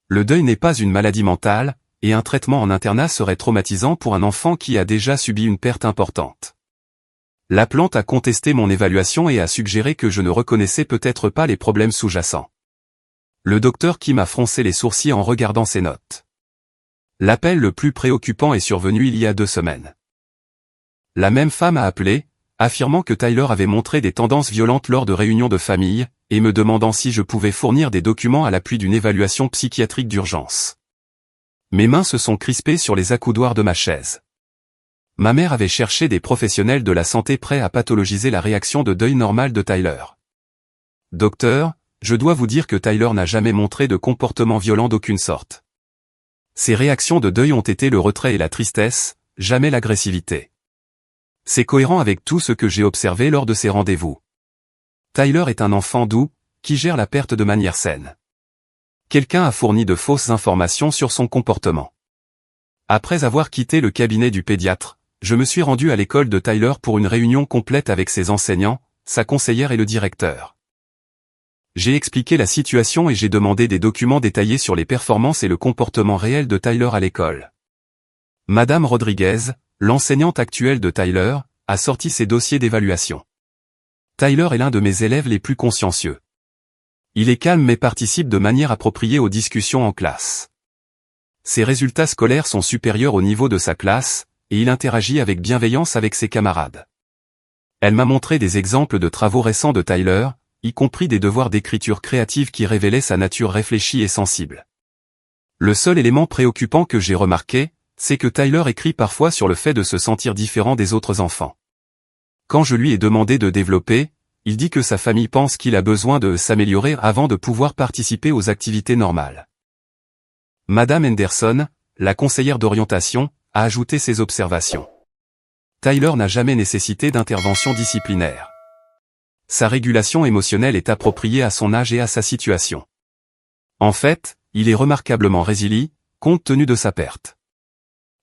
Le deuil n'est pas une maladie mentale, et un traitement en internat serait traumatisant pour un enfant qui a déjà subi une perte importante. L'appelante a contesté mon évaluation et a suggéré que je ne reconnaissais peut-être pas les problèmes sous-jacents. Le docteur Kim a froncé les sourcils en regardant ses notes. L'appel le plus préoccupant est survenu il y a 2 semaines. La même femme a appelé, affirmant que Tyler avait montré des tendances violentes lors de réunions de famille, et me demandant si je pouvais fournir des documents à l'appui d'une évaluation psychiatrique d'urgence. Mes mains se sont crispées sur les accoudoirs de ma chaise. Ma mère avait cherché des professionnels de la santé prêts à pathologiser la réaction de deuil normale de Tyler. Docteur, je dois vous dire que Tyler n'a jamais montré de comportement violent d'aucune sorte. Ses réactions de deuil ont été le retrait et la tristesse, jamais l'agressivité. C'est cohérent avec tout ce que j'ai observé lors de ces rendez-vous. Tyler est un enfant doux, qui gère la perte de manière saine. Quelqu'un a fourni de fausses informations sur son comportement. Après avoir quitté le cabinet du pédiatre, je me suis rendu à l'école de Tyler pour une réunion complète avec ses enseignants, sa conseillère et le directeur. J'ai expliqué la situation et j'ai demandé des documents détaillés sur les performances et le comportement réel de Tyler à l'école. Madame Rodriguez, l'enseignante actuelle de Tyler, a sorti ses dossiers d'évaluation. Tyler est l'un de mes élèves les plus consciencieux. Il est calme mais participe de manière appropriée aux discussions en classe. Ses résultats scolaires sont supérieurs au niveau de sa classe, et il interagit avec bienveillance avec ses camarades. Elle m'a montré des exemples de travaux récents de Tyler, y compris des devoirs d'écriture créative qui révélaient sa nature réfléchie et sensible. Le seul élément préoccupant que j'ai remarqué, c'est que Tyler écrit parfois sur le fait de se sentir différent des autres enfants. Quand je lui ai demandé de développer, il dit que sa famille pense qu'il a besoin de s'améliorer avant de pouvoir participer aux activités normales. Madame Henderson, la conseillère d'orientation, a ajouté ses observations. Tyler n'a jamais nécessité d'intervention disciplinaire. Sa régulation émotionnelle est appropriée à son âge et à sa situation. En fait, il est remarquablement résilient, compte tenu de sa perte.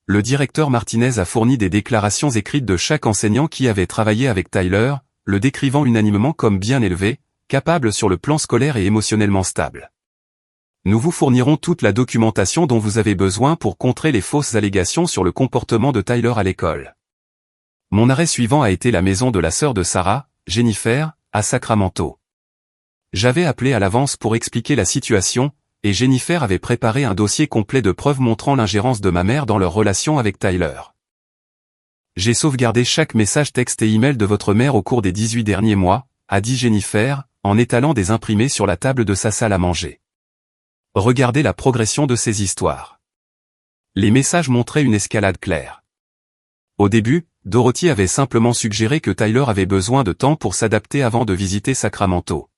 Le directeur Martinez a fourni des déclarations écrites de chaque enseignant qui avait travaillé avec Tyler, le décrivant unanimement comme bien élevé, capable sur le plan scolaire et émotionnellement stable. Nous vous fournirons toute la documentation dont vous avez besoin pour contrer les fausses allégations sur le comportement de Tyler à l'école. Mon arrêt suivant a été la maison de la sœur de Sarah, Jennifer, à Sacramento. J'avais appelé à l'avance pour expliquer la situation, et Jennifer avait préparé un dossier complet de preuves montrant l'ingérence de ma mère dans leur relation avec Tyler. J'ai sauvegardé chaque message texte et email de votre mère au cours des 18 derniers mois, a dit Jennifer, en étalant des imprimés sur la table de sa salle à manger. Regardez la progression de ces histoires. Les messages montraient une escalade claire. Au début, Dorothy avait simplement suggéré que Tyler avait besoin de temps pour s'adapter avant de visiter Sacramento.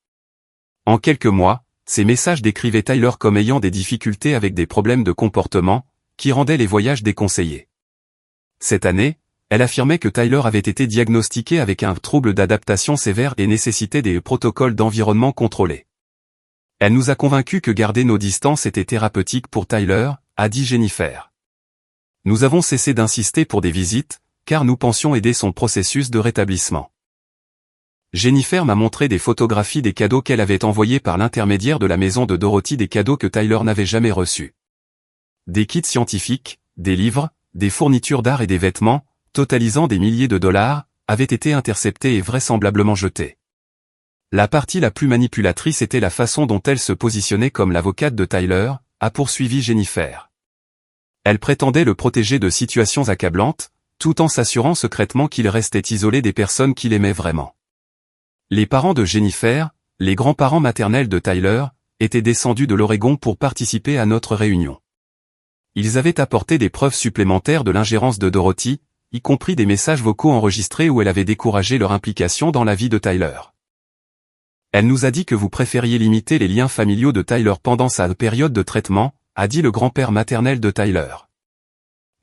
En quelques mois, ces messages décrivaient Tyler comme ayant des difficultés avec des problèmes de comportement, qui rendaient les voyages déconseillés. Cette année, elle affirmait que Tyler avait été diagnostiqué avec un trouble d'adaptation sévère et nécessitait des protocoles d'environnement contrôlés. Elle nous a convaincus que garder nos distances était thérapeutique pour Tyler, a dit Jennifer. Nous avons cessé d'insister pour des visites, car nous pensions aider son processus de rétablissement. Jennifer m'a montré des photographies des cadeaux qu'elle avait envoyés par l'intermédiaire de la maison de Dorothy, des cadeaux que Tyler n'avait jamais reçus. Des kits scientifiques, des livres, des fournitures d'art et des vêtements, totalisant des milliers de dollars, avaient été interceptés et vraisemblablement jetés. La partie la plus manipulatrice était la façon dont elle se positionnait comme l'avocate de Tyler, a poursuivi Jennifer. Elle prétendait le protéger de situations accablantes, tout en s'assurant secrètement qu'il restait isolé des personnes qu'il aimait vraiment. Les parents de Jennifer, les grands-parents maternels de Tyler, étaient descendus de l'Oregon pour participer à notre réunion. Ils avaient apporté des preuves supplémentaires de l'ingérence de Dorothy, y compris des messages vocaux enregistrés où elle avait découragé leur implication dans la vie de Tyler. Elle nous a dit que vous préfériez limiter les liens familiaux de Tyler pendant sa période de traitement, a dit le grand-père maternel de Tyler.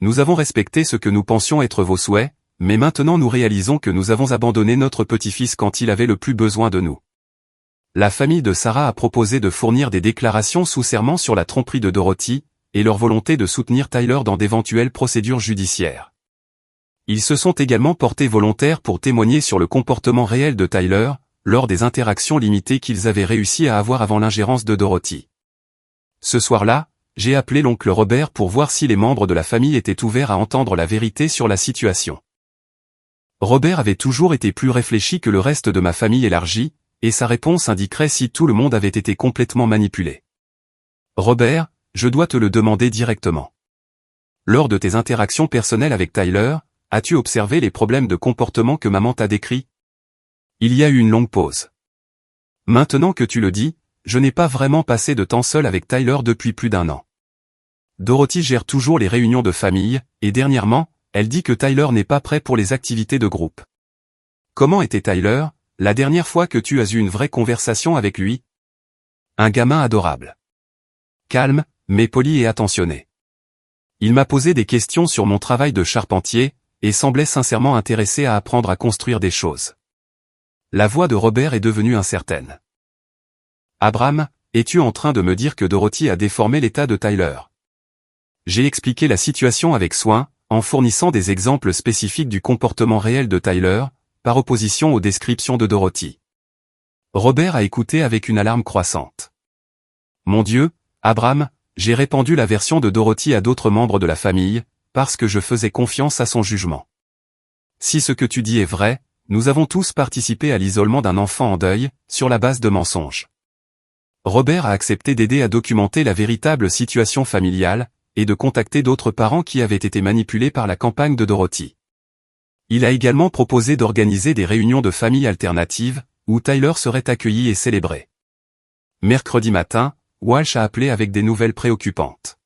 Nous avons respecté ce que nous pensions être vos souhaits, mais maintenant nous réalisons que nous avons abandonné notre petit-fils quand il avait le plus besoin de nous. La famille de Sarah a proposé de fournir des déclarations sous serment sur la tromperie de Dorothy, et leur volonté de soutenir Tyler dans d'éventuelles procédures judiciaires. Ils se sont également portés volontaires pour témoigner sur le comportement réel de Tyler, lors des interactions limitées qu'ils avaient réussi à avoir avant l'ingérence de Dorothy. Ce soir-là, j'ai appelé l'oncle Robert pour voir si les membres de la famille étaient ouverts à entendre la vérité sur la situation. Robert avait toujours été plus réfléchi que le reste de ma famille élargie, et sa réponse indiquerait si tout le monde avait été complètement manipulé. Robert, je dois te le demander directement. Lors de tes interactions personnelles avec Tyler, as-tu observé les problèmes de comportement que maman t'a décrits? Il y a eu une longue pause. Maintenant que tu le dis, je n'ai pas vraiment passé de temps seul avec Tyler depuis plus d'1 an. Dorothy gère toujours les réunions de famille, et dernièrement, elle dit que Tyler n'est pas prêt pour les activités de groupe. Comment était Tyler, la dernière fois que tu as eu une vraie conversation avec lui? Un gamin adorable. Calme, mais poli et attentionné. Il m'a posé des questions sur mon travail de charpentier, et semblait sincèrement intéressé à apprendre à construire des choses. La voix de Robert est devenue incertaine. Abraham, es-tu en train de me dire que Dorothy a déformé l'état de Tyler? J'ai expliqué la situation avec soin, en fournissant des exemples spécifiques du comportement réel de Tyler, par opposition aux descriptions de Dorothy. Robert a écouté avec une alarme croissante. Mon Dieu, Abraham, j'ai répandu la version de Dorothy à d'autres membres de la famille, parce que je faisais confiance à son jugement. Si ce que tu dis est vrai, nous avons tous participé à l'isolement d'un enfant en deuil, sur la base de mensonges. Robert a accepté d'aider à documenter la véritable situation familiale, et de contacter d'autres parents qui avaient été manipulés par la campagne de Dorothy. Il a également proposé d'organiser des réunions de famille alternatives, où Tyler serait accueilli et célébré. Mercredi matin, Walsh a appelé avec des nouvelles préoccupantes.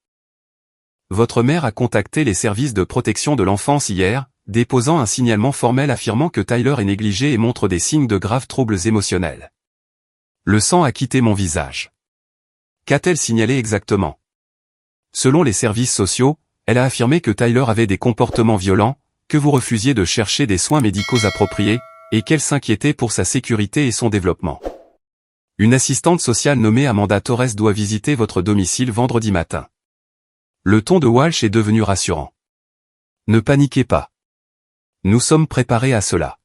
Votre mère a contacté les services de protection de l'enfance hier, déposant un signalement formel affirmant que Tyler est négligé et montre des signes de graves troubles émotionnels. Le sang a quitté mon visage. Qu'a-t-elle signalé exactement? Selon les services sociaux, elle a affirmé que Tyler avait des comportements violents, que vous refusiez de chercher des soins médicaux appropriés, et qu'elle s'inquiétait pour sa sécurité et son développement. Une assistante sociale nommée Amanda Torres doit visiter votre domicile vendredi matin. Le ton de Walsh est devenu rassurant. Ne paniquez pas. Nous sommes préparés à cela.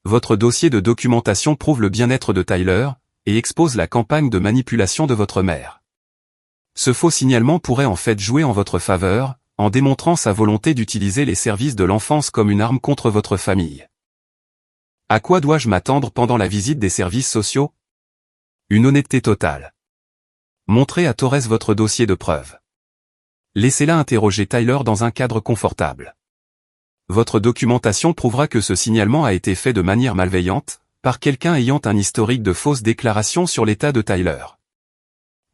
Votre dossier de documentation prouve le bien-être de Tyler, et expose la campagne de manipulation de votre mère. Ce faux signalement pourrait en fait jouer en votre faveur, en démontrant sa volonté d'utiliser les services de l'enfance comme une arme contre votre famille. À quoi dois-je m'attendre pendant la visite des services sociaux? Une honnêteté totale. Montrez à Torres votre dossier de preuve. Laissez-la interroger Tyler dans un cadre confortable. Votre documentation prouvera que ce signalement a été fait de manière malveillante, par quelqu'un ayant un historique de fausses déclarations sur l'état de Tyler.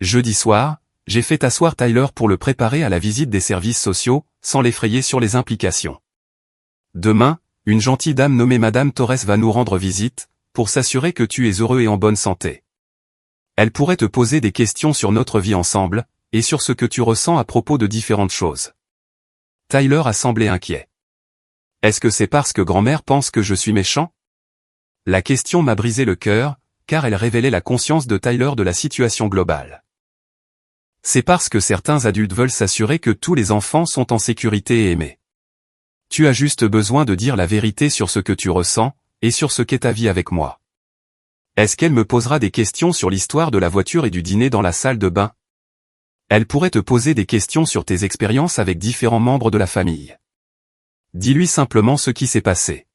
Jeudi soir, j'ai fait asseoir Tyler pour le préparer à la visite des services sociaux, sans l'effrayer sur les implications. Demain, une gentille dame nommée Madame Torres va nous rendre visite, pour s'assurer que tu es heureux et en bonne santé. Elle pourrait te poser des questions sur notre vie ensemble, et sur ce que tu ressens à propos de différentes choses. Tyler a semblé inquiet. Est-ce que c'est parce que grand-mère pense que je suis méchant? La question m'a brisé le cœur, car elle révélait la conscience de Tyler de la situation globale. C'est parce que certains adultes veulent s'assurer que tous les enfants sont en sécurité et aimés. Tu as juste besoin de dire la vérité sur ce que tu ressens, et sur ce qu'est ta vie avec moi. Est-ce qu'elle me posera des questions sur l'histoire de la voiture et du dîner dans la salle de bain? Elle pourrait te poser des questions sur tes expériences avec différents membres de la famille. Dis-lui simplement ce qui s'est passé.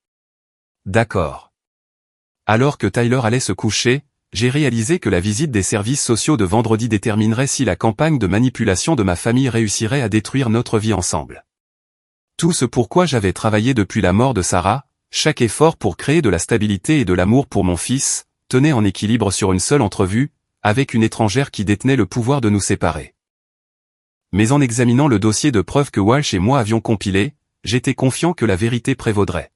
D'accord. Alors que Tyler allait se coucher, j'ai réalisé que la visite des services sociaux de vendredi déterminerait si la campagne de manipulation de ma famille réussirait à détruire notre vie ensemble. Tout ce pourquoi j'avais travaillé depuis la mort de Sarah, chaque effort pour créer de la stabilité et de l'amour pour mon fils, tenait en équilibre sur une seule entrevue, avec une étrangère qui détenait le pouvoir de nous séparer. Mais en examinant le dossier de preuves que Walsh et moi avions compilé, j'étais confiant que la vérité prévaudrait.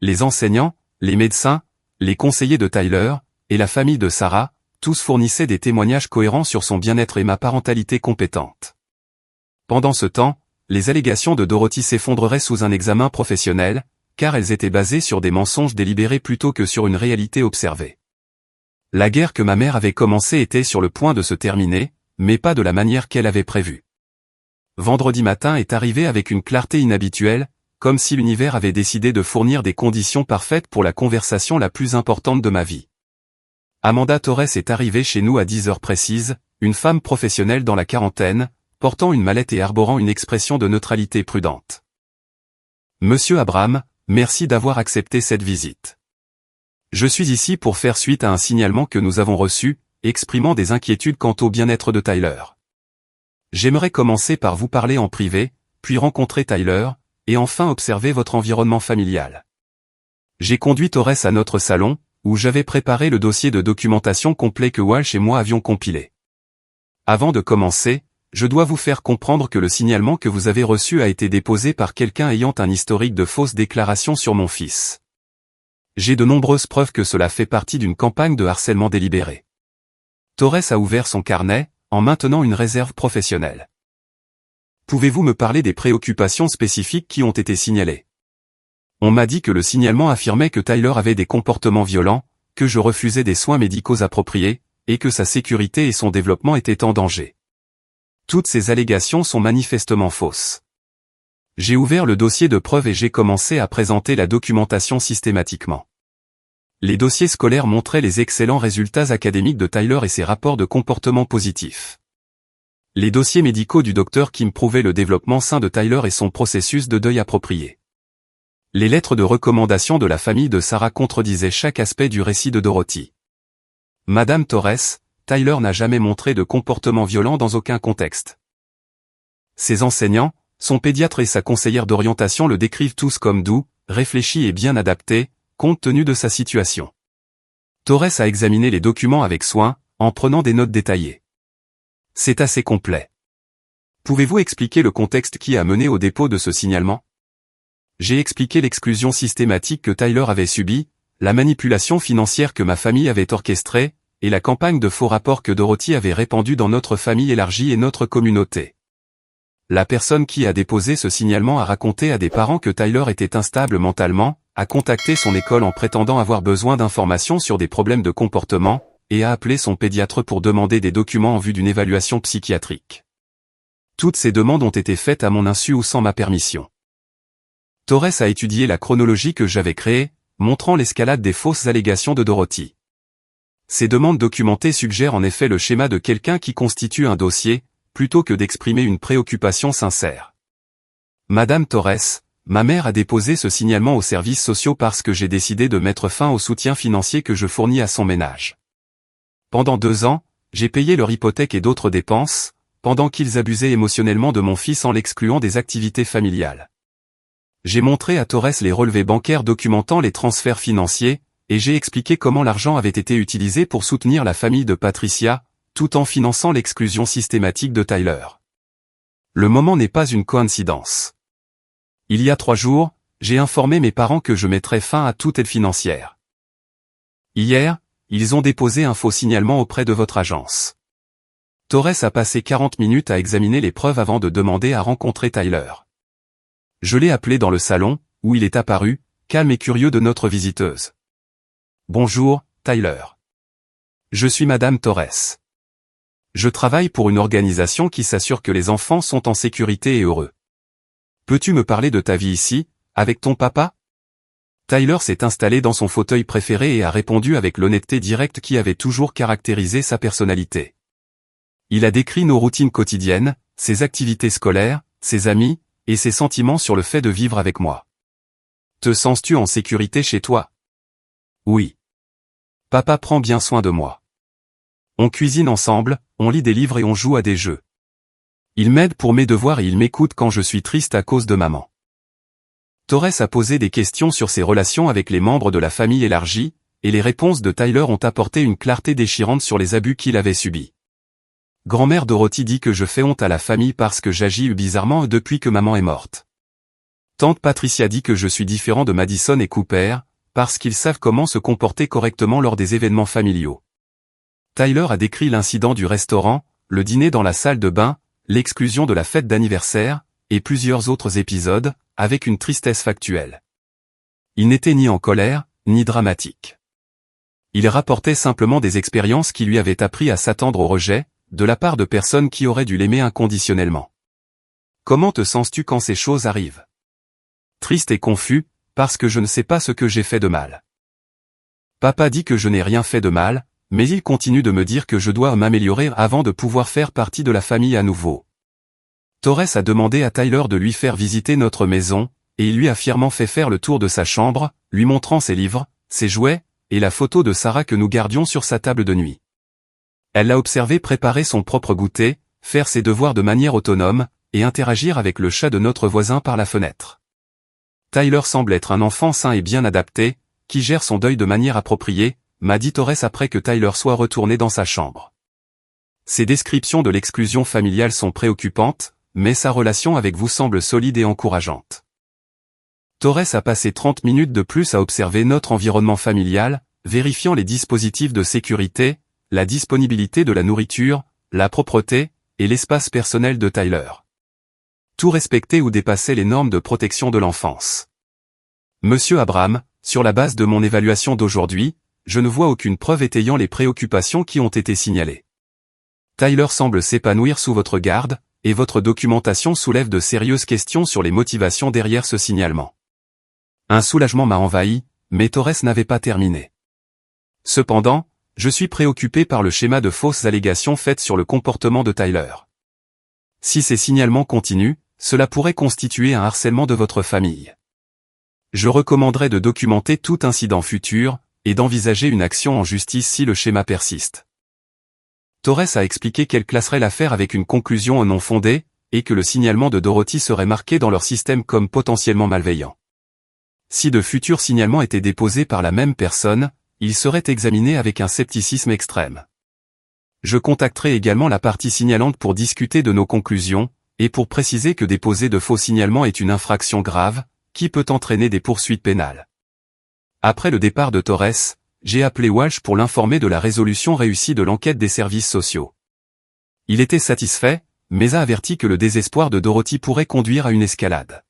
Les enseignants, les médecins, les conseillers de Tyler, et la famille de Sarah, tous fournissaient des témoignages cohérents sur son bien-être et ma parentalité compétente. Pendant ce temps, les allégations de Dorothy s'effondreraient sous un examen professionnel, car elles étaient basées sur des mensonges délibérés plutôt que sur une réalité observée. La guerre que ma mère avait commencée était sur le point de se terminer, mais pas de la manière qu'elle avait prévue. Vendredi matin est arrivé avec une clarté inhabituelle, comme si l'univers avait décidé de fournir des conditions parfaites pour la conversation la plus importante de ma vie. Amanda Torres est arrivée chez nous à 10 heures précises, une femme professionnelle dans la quarantaine, portant une mallette et arborant une expression de neutralité prudente. Monsieur Abraham, merci d'avoir accepté cette visite. Je suis ici pour faire suite à un signalement que nous avons reçu, exprimant des inquiétudes quant au bien-être de Tyler. J'aimerais commencer par vous parler en privé, puis rencontrer Tyler, et enfin observer votre environnement familial. J'ai conduit Torres à notre salon, où j'avais préparé le dossier de documentation complet que Walsh et moi avions compilé. Avant de commencer, je dois vous faire comprendre que le signalement que vous avez reçu a été déposé par quelqu'un ayant un historique de fausses déclarations sur mon fils. J'ai de nombreuses preuves que cela fait partie d'une campagne de harcèlement délibéré. Torres a ouvert son carnet, en maintenant une réserve professionnelle. Pouvez-vous me parler des préoccupations spécifiques qui ont été signalées? On m'a dit que le signalement affirmait que Tyler avait des comportements violents, que je refusais des soins médicaux appropriés, et que sa sécurité et son développement étaient en danger. Toutes ces allégations sont manifestement fausses. J'ai ouvert le dossier de preuves et j'ai commencé à présenter la documentation systématiquement. Les dossiers scolaires montraient les excellents résultats académiques de Tyler et ses rapports de comportement positifs. Les dossiers médicaux du docteur Kim prouvaient le développement sain de Tyler et son processus de deuil approprié. Les lettres de recommandation de la famille de Sarah contredisaient chaque aspect du récit de Dorothy. Madame Torres, Tyler n'a jamais montré de comportement violent dans aucun contexte. Ses enseignants, son pédiatre et sa conseillère d'orientation le décrivent tous comme doux, réfléchi et bien adapté, compte tenu de sa situation. Torres a examiné les documents avec soin, en prenant des notes détaillées. C'est assez complet. Pouvez-vous expliquer le contexte qui a mené au dépôt de ce signalement? J'ai expliqué l'exclusion systématique que Tyler avait subie, la manipulation financière que ma famille avait orchestrée, et la campagne de faux rapports que Dorothy avait répandue dans notre famille élargie et notre communauté. La personne qui a déposé ce signalement a raconté à des parents que Tyler était instable mentalement, a contacté son école en prétendant avoir besoin d'informations sur des problèmes de comportement, et a appelé son pédiatre pour demander des documents en vue d'une évaluation psychiatrique. Toutes ces demandes ont été faites à mon insu ou sans ma permission. Torres a étudié la chronologie que j'avais créée, montrant l'escalade des fausses allégations de Dorothy. Ces demandes documentées suggèrent en effet le schéma de quelqu'un qui constitue un dossier, plutôt que d'exprimer une préoccupation sincère. Madame Torres, ma mère a déposé ce signalement aux services sociaux parce que j'ai décidé de mettre fin au soutien financier que je fournis à son ménage. Pendant 2 ans, j'ai payé leur hypothèque et d'autres dépenses, pendant qu'ils abusaient émotionnellement de mon fils en l'excluant des activités familiales. J'ai montré à Torres les relevés bancaires documentant les transferts financiers, et j'ai expliqué comment l'argent avait été utilisé pour soutenir la famille de Patricia, tout en finançant l'exclusion systématique de Tyler. Le moment n'est pas une coïncidence. Il y a 3 jours, j'ai informé mes parents que je mettrais fin à toute aide financière. Hier, ils ont déposé un faux signalement auprès de votre agence. Torres a passé 40 minutes à examiner les preuves avant de demander à rencontrer Tyler. Je l'ai appelé dans le salon, où il est apparu, calme et curieux de notre visiteuse. Bonjour, Tyler. Je suis Madame Torres. Je travaille pour une organisation qui s'assure que les enfants sont en sécurité et heureux. Peux-tu me parler de ta vie ici, avec ton papa? Tyler s'est installé dans son fauteuil préféré et a répondu avec l'honnêteté directe qui avait toujours caractérisé sa personnalité. Il a décrit nos routines quotidiennes, ses activités scolaires, ses amis, et ses sentiments sur le fait de vivre avec moi. Te sens-tu en sécurité chez toi? Oui. Papa prend bien soin de moi. On cuisine ensemble, on lit des livres et on joue à des jeux. Il m'aide pour mes devoirs et il m'écoute quand je suis triste à cause de maman. Torres a posé des questions sur ses relations avec les membres de la famille élargie, et les réponses de Tyler ont apporté une clarté déchirante sur les abus qu'il avait subis. Grand-mère Dorothy dit que je fais honte à la famille parce que j'agis bizarrement depuis que maman est morte. Tante Patricia dit que je suis différent de Madison et Cooper, parce qu'ils savent comment se comporter correctement lors des événements familiaux. Tyler a décrit l'incident du restaurant, le dîner dans la salle de bain, l'exclusion de la fête d'anniversaire, et plusieurs autres épisodes, avec une tristesse factuelle. Il n'était ni en colère, ni dramatique. Il rapportait simplement des expériences qui lui avaient appris à s'attendre au rejet, de la part de personnes qui auraient dû l'aimer inconditionnellement. Comment te sens-tu quand ces choses arrivent? Triste et confus, parce que je ne sais pas ce que j'ai fait de mal. Papa dit que je n'ai rien fait de mal, mais il continue de me dire que je dois m'améliorer avant de pouvoir faire partie de la famille à nouveau. Torres a demandé à Tyler de lui faire visiter notre maison, et il lui a fièrement fait faire le tour de sa chambre, lui montrant ses livres, ses jouets, et la photo de Sarah que nous gardions sur sa table de nuit. Elle l'a observé préparer son propre goûter, faire ses devoirs de manière autonome, et interagir avec le chat de notre voisin par la fenêtre. Tyler semble être un enfant sain et bien adapté, qui gère son deuil de manière appropriée, m'a dit Torres après que Tyler soit retourné dans sa chambre. Ces descriptions de l'exclusion familiale sont préoccupantes, mais sa relation avec vous semble solide et encourageante. Torres a passé 30 minutes de plus à observer notre environnement familial, vérifiant les dispositifs de sécurité, la disponibilité de la nourriture, la propreté, et l'espace personnel de Tyler. Tout respectait ou dépassait les normes de protection de l'enfance. Monsieur Abraham, sur la base de mon évaluation d'aujourd'hui, je ne vois aucune preuve étayant les préoccupations qui ont été signalées. Tyler semble s'épanouir sous votre garde, et votre documentation soulève de sérieuses questions sur les motivations derrière ce signalement. Un soulagement m'a envahi, mais Torres n'avait pas terminé. Cependant, je suis préoccupé par le schéma de fausses allégations faites sur le comportement de Tyler. Si ces signalements continuent, cela pourrait constituer un harcèlement de votre famille. Je recommanderais de documenter tout incident futur, et d'envisager une action en justice si le schéma persiste. Torres a expliqué qu'elle classerait l'affaire avec une conclusion non fondée, et que le signalement de Dorothy serait marqué dans leur système comme potentiellement malveillant. Si de futurs signalements étaient déposés par la même personne, ils seraient examinés avec un scepticisme extrême. Je contacterai également la partie signalante pour discuter de nos conclusions, et pour préciser que déposer de faux signalements est une infraction grave, qui peut entraîner des poursuites pénales. Après le départ de Torres, j'ai appelé Walsh pour l'informer de la résolution réussie de l'enquête des services sociaux. Il était satisfait, mais a averti que le désespoir de Dorothy pourrait conduire à une escalade.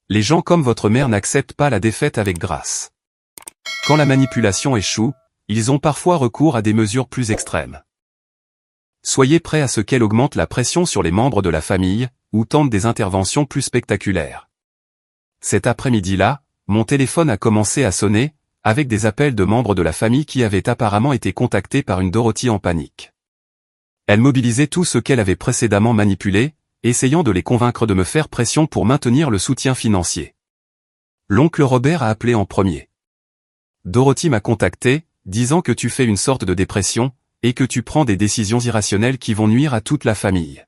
Les gens comme votre mère n'acceptent pas la défaite avec grâce. Quand la manipulation échoue, ils ont parfois recours à des mesures plus extrêmes. Soyez prêts à ce qu'elle augmente la pression sur les membres de la famille, ou tente des interventions plus spectaculaires. Cet après-midi-là, mon téléphone a commencé à sonner, avec des appels de membres de la famille qui avaient apparemment été contactés par une Dorothy en panique. Elle mobilisait tout ce qu'elle avait précédemment manipulé, essayant de les convaincre de me faire pression pour maintenir le soutien financier. L'oncle Robert a appelé en premier. Dorothy m'a contacté, disant que tu fais une sorte de dépression, et que tu prends des décisions irrationnelles qui vont nuire à toute la famille.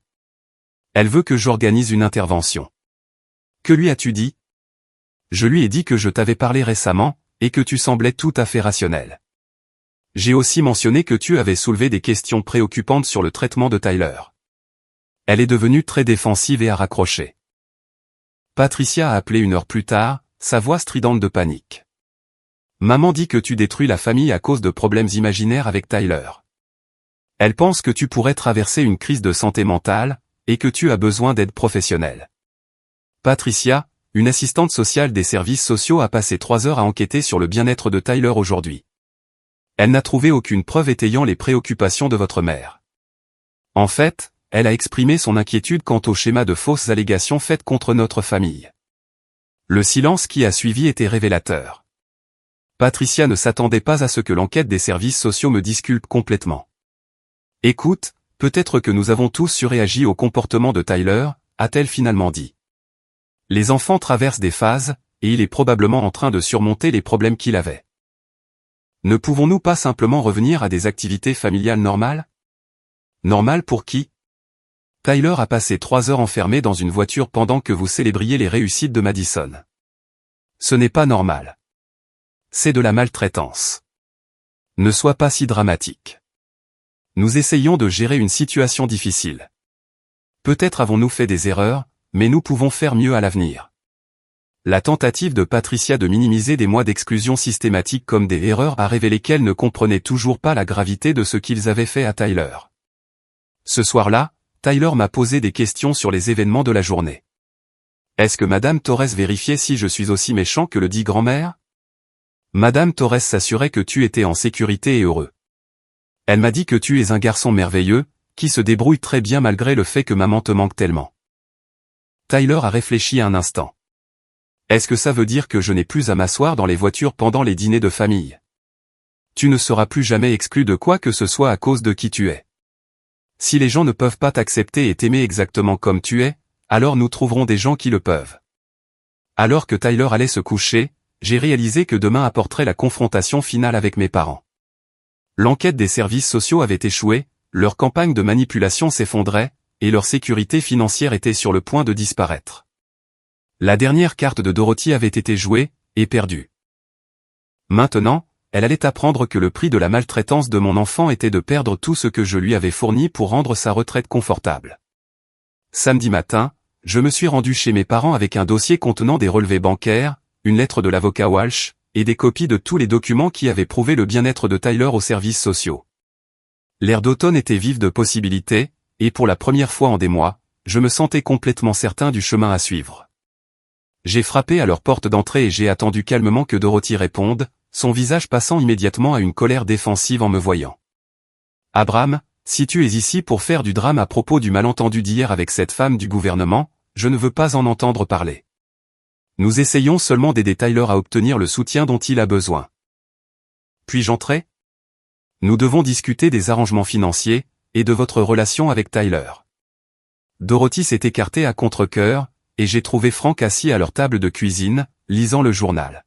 Elle veut que j'organise une intervention. Que lui as-tu dit? Je lui ai dit que je t'avais parlé récemment, et que tu semblais tout à fait rationnel. J'ai aussi mentionné que tu avais soulevé des questions préoccupantes sur le traitement de Tyler. Elle est devenue très défensive et a raccroché. Patricia a appelé 1 heure plus tard, sa voix stridente de panique. Maman dit que tu détruis la famille à cause de problèmes imaginaires avec Tyler. Elle pense que tu pourrais traverser une crise de santé mentale, et que tu as besoin d'aide professionnelle. Patricia, une assistante sociale des services sociaux, a passé 3 heures à enquêter sur le bien-être de Tyler aujourd'hui. Elle n'a trouvé aucune preuve étayant les préoccupations de votre mère. En fait, elle a exprimé son inquiétude quant au schéma de fausses allégations faites contre notre famille. Le silence qui a suivi était révélateur. Patricia ne s'attendait pas à ce que l'enquête des services sociaux me disculpe complètement. Écoute, peut-être que nous avons tous surréagi au comportement de Tyler, a-t-elle finalement dit. Les enfants traversent des phases, et il est probablement en train de surmonter les problèmes qu'il avait. Ne pouvons-nous pas simplement revenir à des activités familiales normales? Normales pour qui? Tyler a passé 3 heures enfermé dans une voiture pendant que vous célébriez les réussites de Madison. Ce n'est pas normal. C'est de la maltraitance. Ne sois pas si dramatique. Nous essayons de gérer une situation difficile. Peut-être avons-nous fait des erreurs, mais nous pouvons faire mieux à l'avenir. La tentative de Patricia de minimiser des mois d'exclusion systématique comme des erreurs a révélé qu'elle ne comprenait toujours pas la gravité de ce qu'ils avaient fait à Tyler. Ce soir-là, Tyler m'a posé des questions sur les événements de la journée. Est-ce que Madame Torres vérifiait si je suis aussi méchant que le dit grand-mère? Madame Torres s'assurait que tu étais en sécurité et heureux. Elle m'a dit que tu es un garçon merveilleux, qui se débrouille très bien malgré le fait que maman te manque tellement. Tyler a réfléchi un instant. Est-ce que ça veut dire que je n'ai plus à m'asseoir dans les voitures pendant les dîners de famille? Tu ne seras plus jamais exclu de quoi que ce soit à cause de qui tu es. Si les gens ne peuvent pas t'accepter et t'aimer exactement comme tu es, alors nous trouverons des gens qui le peuvent. Alors que Tyler allait se coucher, j'ai réalisé que demain apporterait la confrontation finale avec mes parents. L'enquête des services sociaux avait échoué, leur campagne de manipulation s'effondrait, et leur sécurité financière était sur le point de disparaître. La dernière carte de Dorothy avait été jouée, et perdue. Maintenant, elle allait apprendre que le prix de la maltraitance de mon enfant était de perdre tout ce que je lui avais fourni pour rendre sa retraite confortable. Samedi matin, je me suis rendu chez mes parents avec un dossier contenant des relevés bancaires, une lettre de l'avocat Walsh, et des copies de tous les documents qui avaient prouvé le bien-être de Tyler aux services sociaux. L'air d'automne était vif de possibilités, et pour la première fois en des mois, je me sentais complètement certain du chemin à suivre. J'ai frappé à leur porte d'entrée et j'ai attendu calmement que Dorothy réponde, son visage passant immédiatement à une colère défensive en me voyant. Abraham, si tu es ici pour faire du drame à propos du malentendu d'hier avec cette femme du gouvernement, je ne veux pas en entendre parler. Nous essayons seulement d'aider Tyler à obtenir le soutien dont il a besoin. Puis-je entrer? Nous devons discuter des arrangements financiers, et de votre relation avec Tyler. Dorothy s'est écartée à contre-cœur, et j'ai trouvé Frank assis à leur table de cuisine, lisant le journal.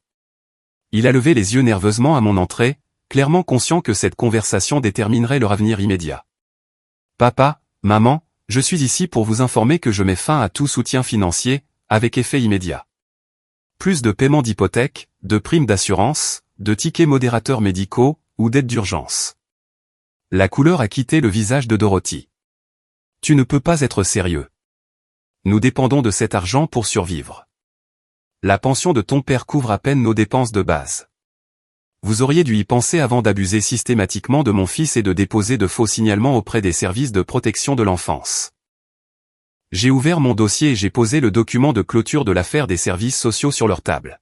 Il a levé les yeux nerveusement à mon entrée, clairement conscient que cette conversation déterminerait leur avenir immédiat. Papa, maman, je suis ici pour vous informer que je mets fin à tout soutien financier, avec effet immédiat. Plus de paiement d'hypothèque, de primes d'assurance, de tickets modérateurs médicaux, ou d'aides d'urgence. La couleur a quitté le visage de Dorothy. Tu ne peux pas être sérieux. Nous dépendons de cet argent pour survivre. La pension de ton père couvre à peine nos dépenses de base. Vous auriez dû y penser avant d'abuser systématiquement de mon fils et de déposer de faux signalements auprès des services de protection de l'enfance. J'ai ouvert mon dossier et j'ai posé le document de clôture de l'affaire des services sociaux sur leur table.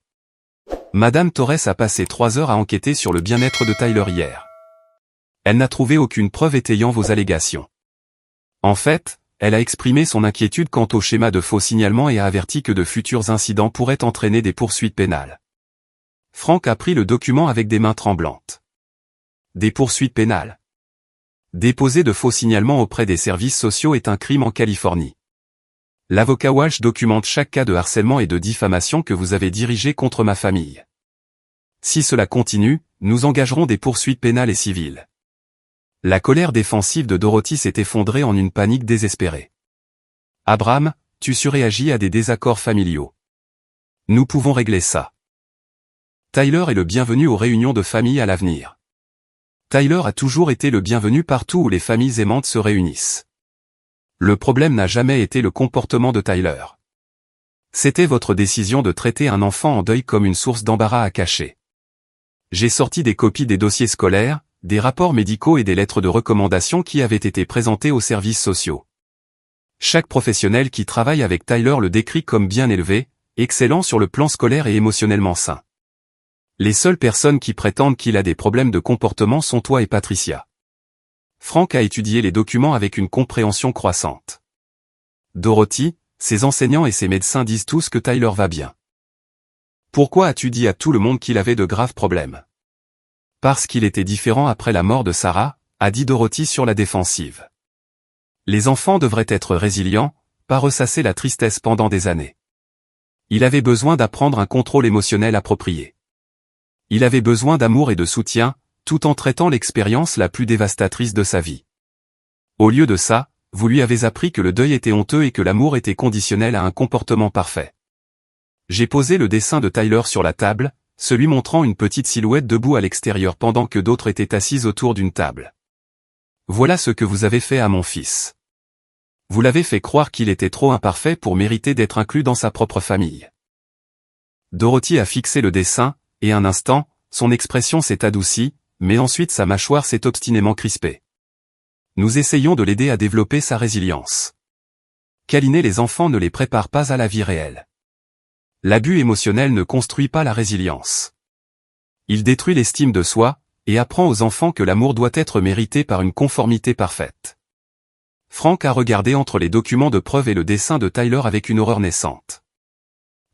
Madame Torres a passé 3 heures à enquêter sur le bien-être de Tyler hier. Elle n'a trouvé aucune preuve étayant vos allégations. En fait, elle a exprimé son inquiétude quant au schéma de faux signalement et a averti que de futurs incidents pourraient entraîner des poursuites pénales. Frank a pris le document avec des mains tremblantes. Des poursuites pénales. Déposer de faux signalements auprès des services sociaux est un crime en Californie. L'avocat Walsh documente chaque cas de harcèlement et de diffamation que vous avez dirigé contre ma famille. Si cela continue, nous engagerons des poursuites pénales et civiles. La colère défensive de Dorothy s'est effondrée en une panique désespérée. Abraham, tu surréagis à des désaccords familiaux. Nous pouvons régler ça. Tyler est le bienvenu aux réunions de famille à l'avenir. Tyler a toujours été le bienvenu partout où les familles aimantes se réunissent. Le problème n'a jamais été le comportement de Tyler. C'était votre décision de traiter un enfant en deuil comme une source d'embarras à cacher. J'ai sorti des copies des dossiers scolaires, des rapports médicaux et des lettres de recommandation qui avaient été présentées aux services sociaux. Chaque professionnel qui travaille avec Tyler le décrit comme bien élevé, excellent sur le plan scolaire et émotionnellement sain. Les seules personnes qui prétendent qu'il a des problèmes de comportement sont toi et Patricia. Frank a étudié les documents avec une compréhension croissante. Dorothy, ses enseignants et ses médecins disent tous que Tyler va bien. Pourquoi as-tu dit à tout le monde qu'il avait de graves problèmes? Parce qu'il était différent après la mort de Sarah, a dit Dorothy sur la défensive. Les enfants devraient être résilients, pas ressasser la tristesse pendant des années. Il avait besoin d'apprendre un contrôle émotionnel approprié. Il avait besoin d'amour et de soutien, tout en traitant l'expérience la plus dévastatrice de sa vie. Au lieu de ça, vous lui avez appris que le deuil était honteux et que l'amour était conditionnel à un comportement parfait. J'ai posé le dessin de Tyler sur la table, celui montrant une petite silhouette debout à l'extérieur pendant que d'autres étaient assis autour d'une table. Voilà ce que vous avez fait à mon fils. Vous l'avez fait croire qu'il était trop imparfait pour mériter d'être inclus dans sa propre famille. Dorothy a fixé le dessin, et un instant, son expression s'est adoucie, mais ensuite sa mâchoire s'est obstinément crispée. Nous essayons de l'aider à développer sa résilience. Câliner les enfants ne les prépare pas à la vie réelle. L'abus émotionnel ne construit pas la résilience. Il détruit l'estime de soi, et apprend aux enfants que l'amour doit être mérité par une conformité parfaite. Frank a regardé entre les documents de preuve et le dessin de Tyler avec une horreur naissante.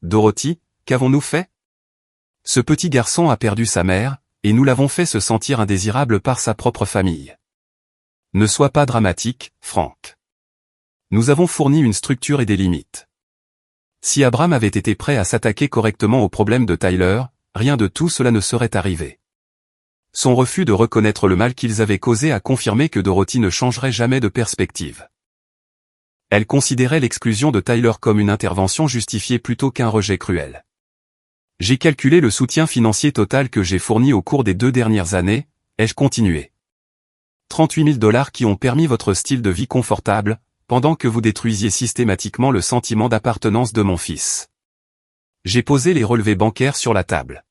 Dorothy, qu'avons-nous fait? Ce petit garçon a perdu sa mère, et nous l'avons fait se sentir indésirable par sa propre famille. Ne sois pas dramatique, Frank. Nous avons fourni une structure et des limites. Si Abraham avait été prêt à s'attaquer correctement aux problèmes de Tyler, rien de tout cela ne serait arrivé. Son refus de reconnaître le mal qu'ils avaient causé a confirmé que Dorothy ne changerait jamais de perspective. Elle considérait l'exclusion de Tyler comme une intervention justifiée plutôt qu'un rejet cruel. J'ai calculé le soutien financier total que j'ai fourni au cours des 2 dernières années, ai-je continué. 38 000 $ qui ont permis votre style de vie confortable, pendant que vous détruisiez systématiquement le sentiment d'appartenance de mon fils. J'ai posé les relevés bancaires sur la table.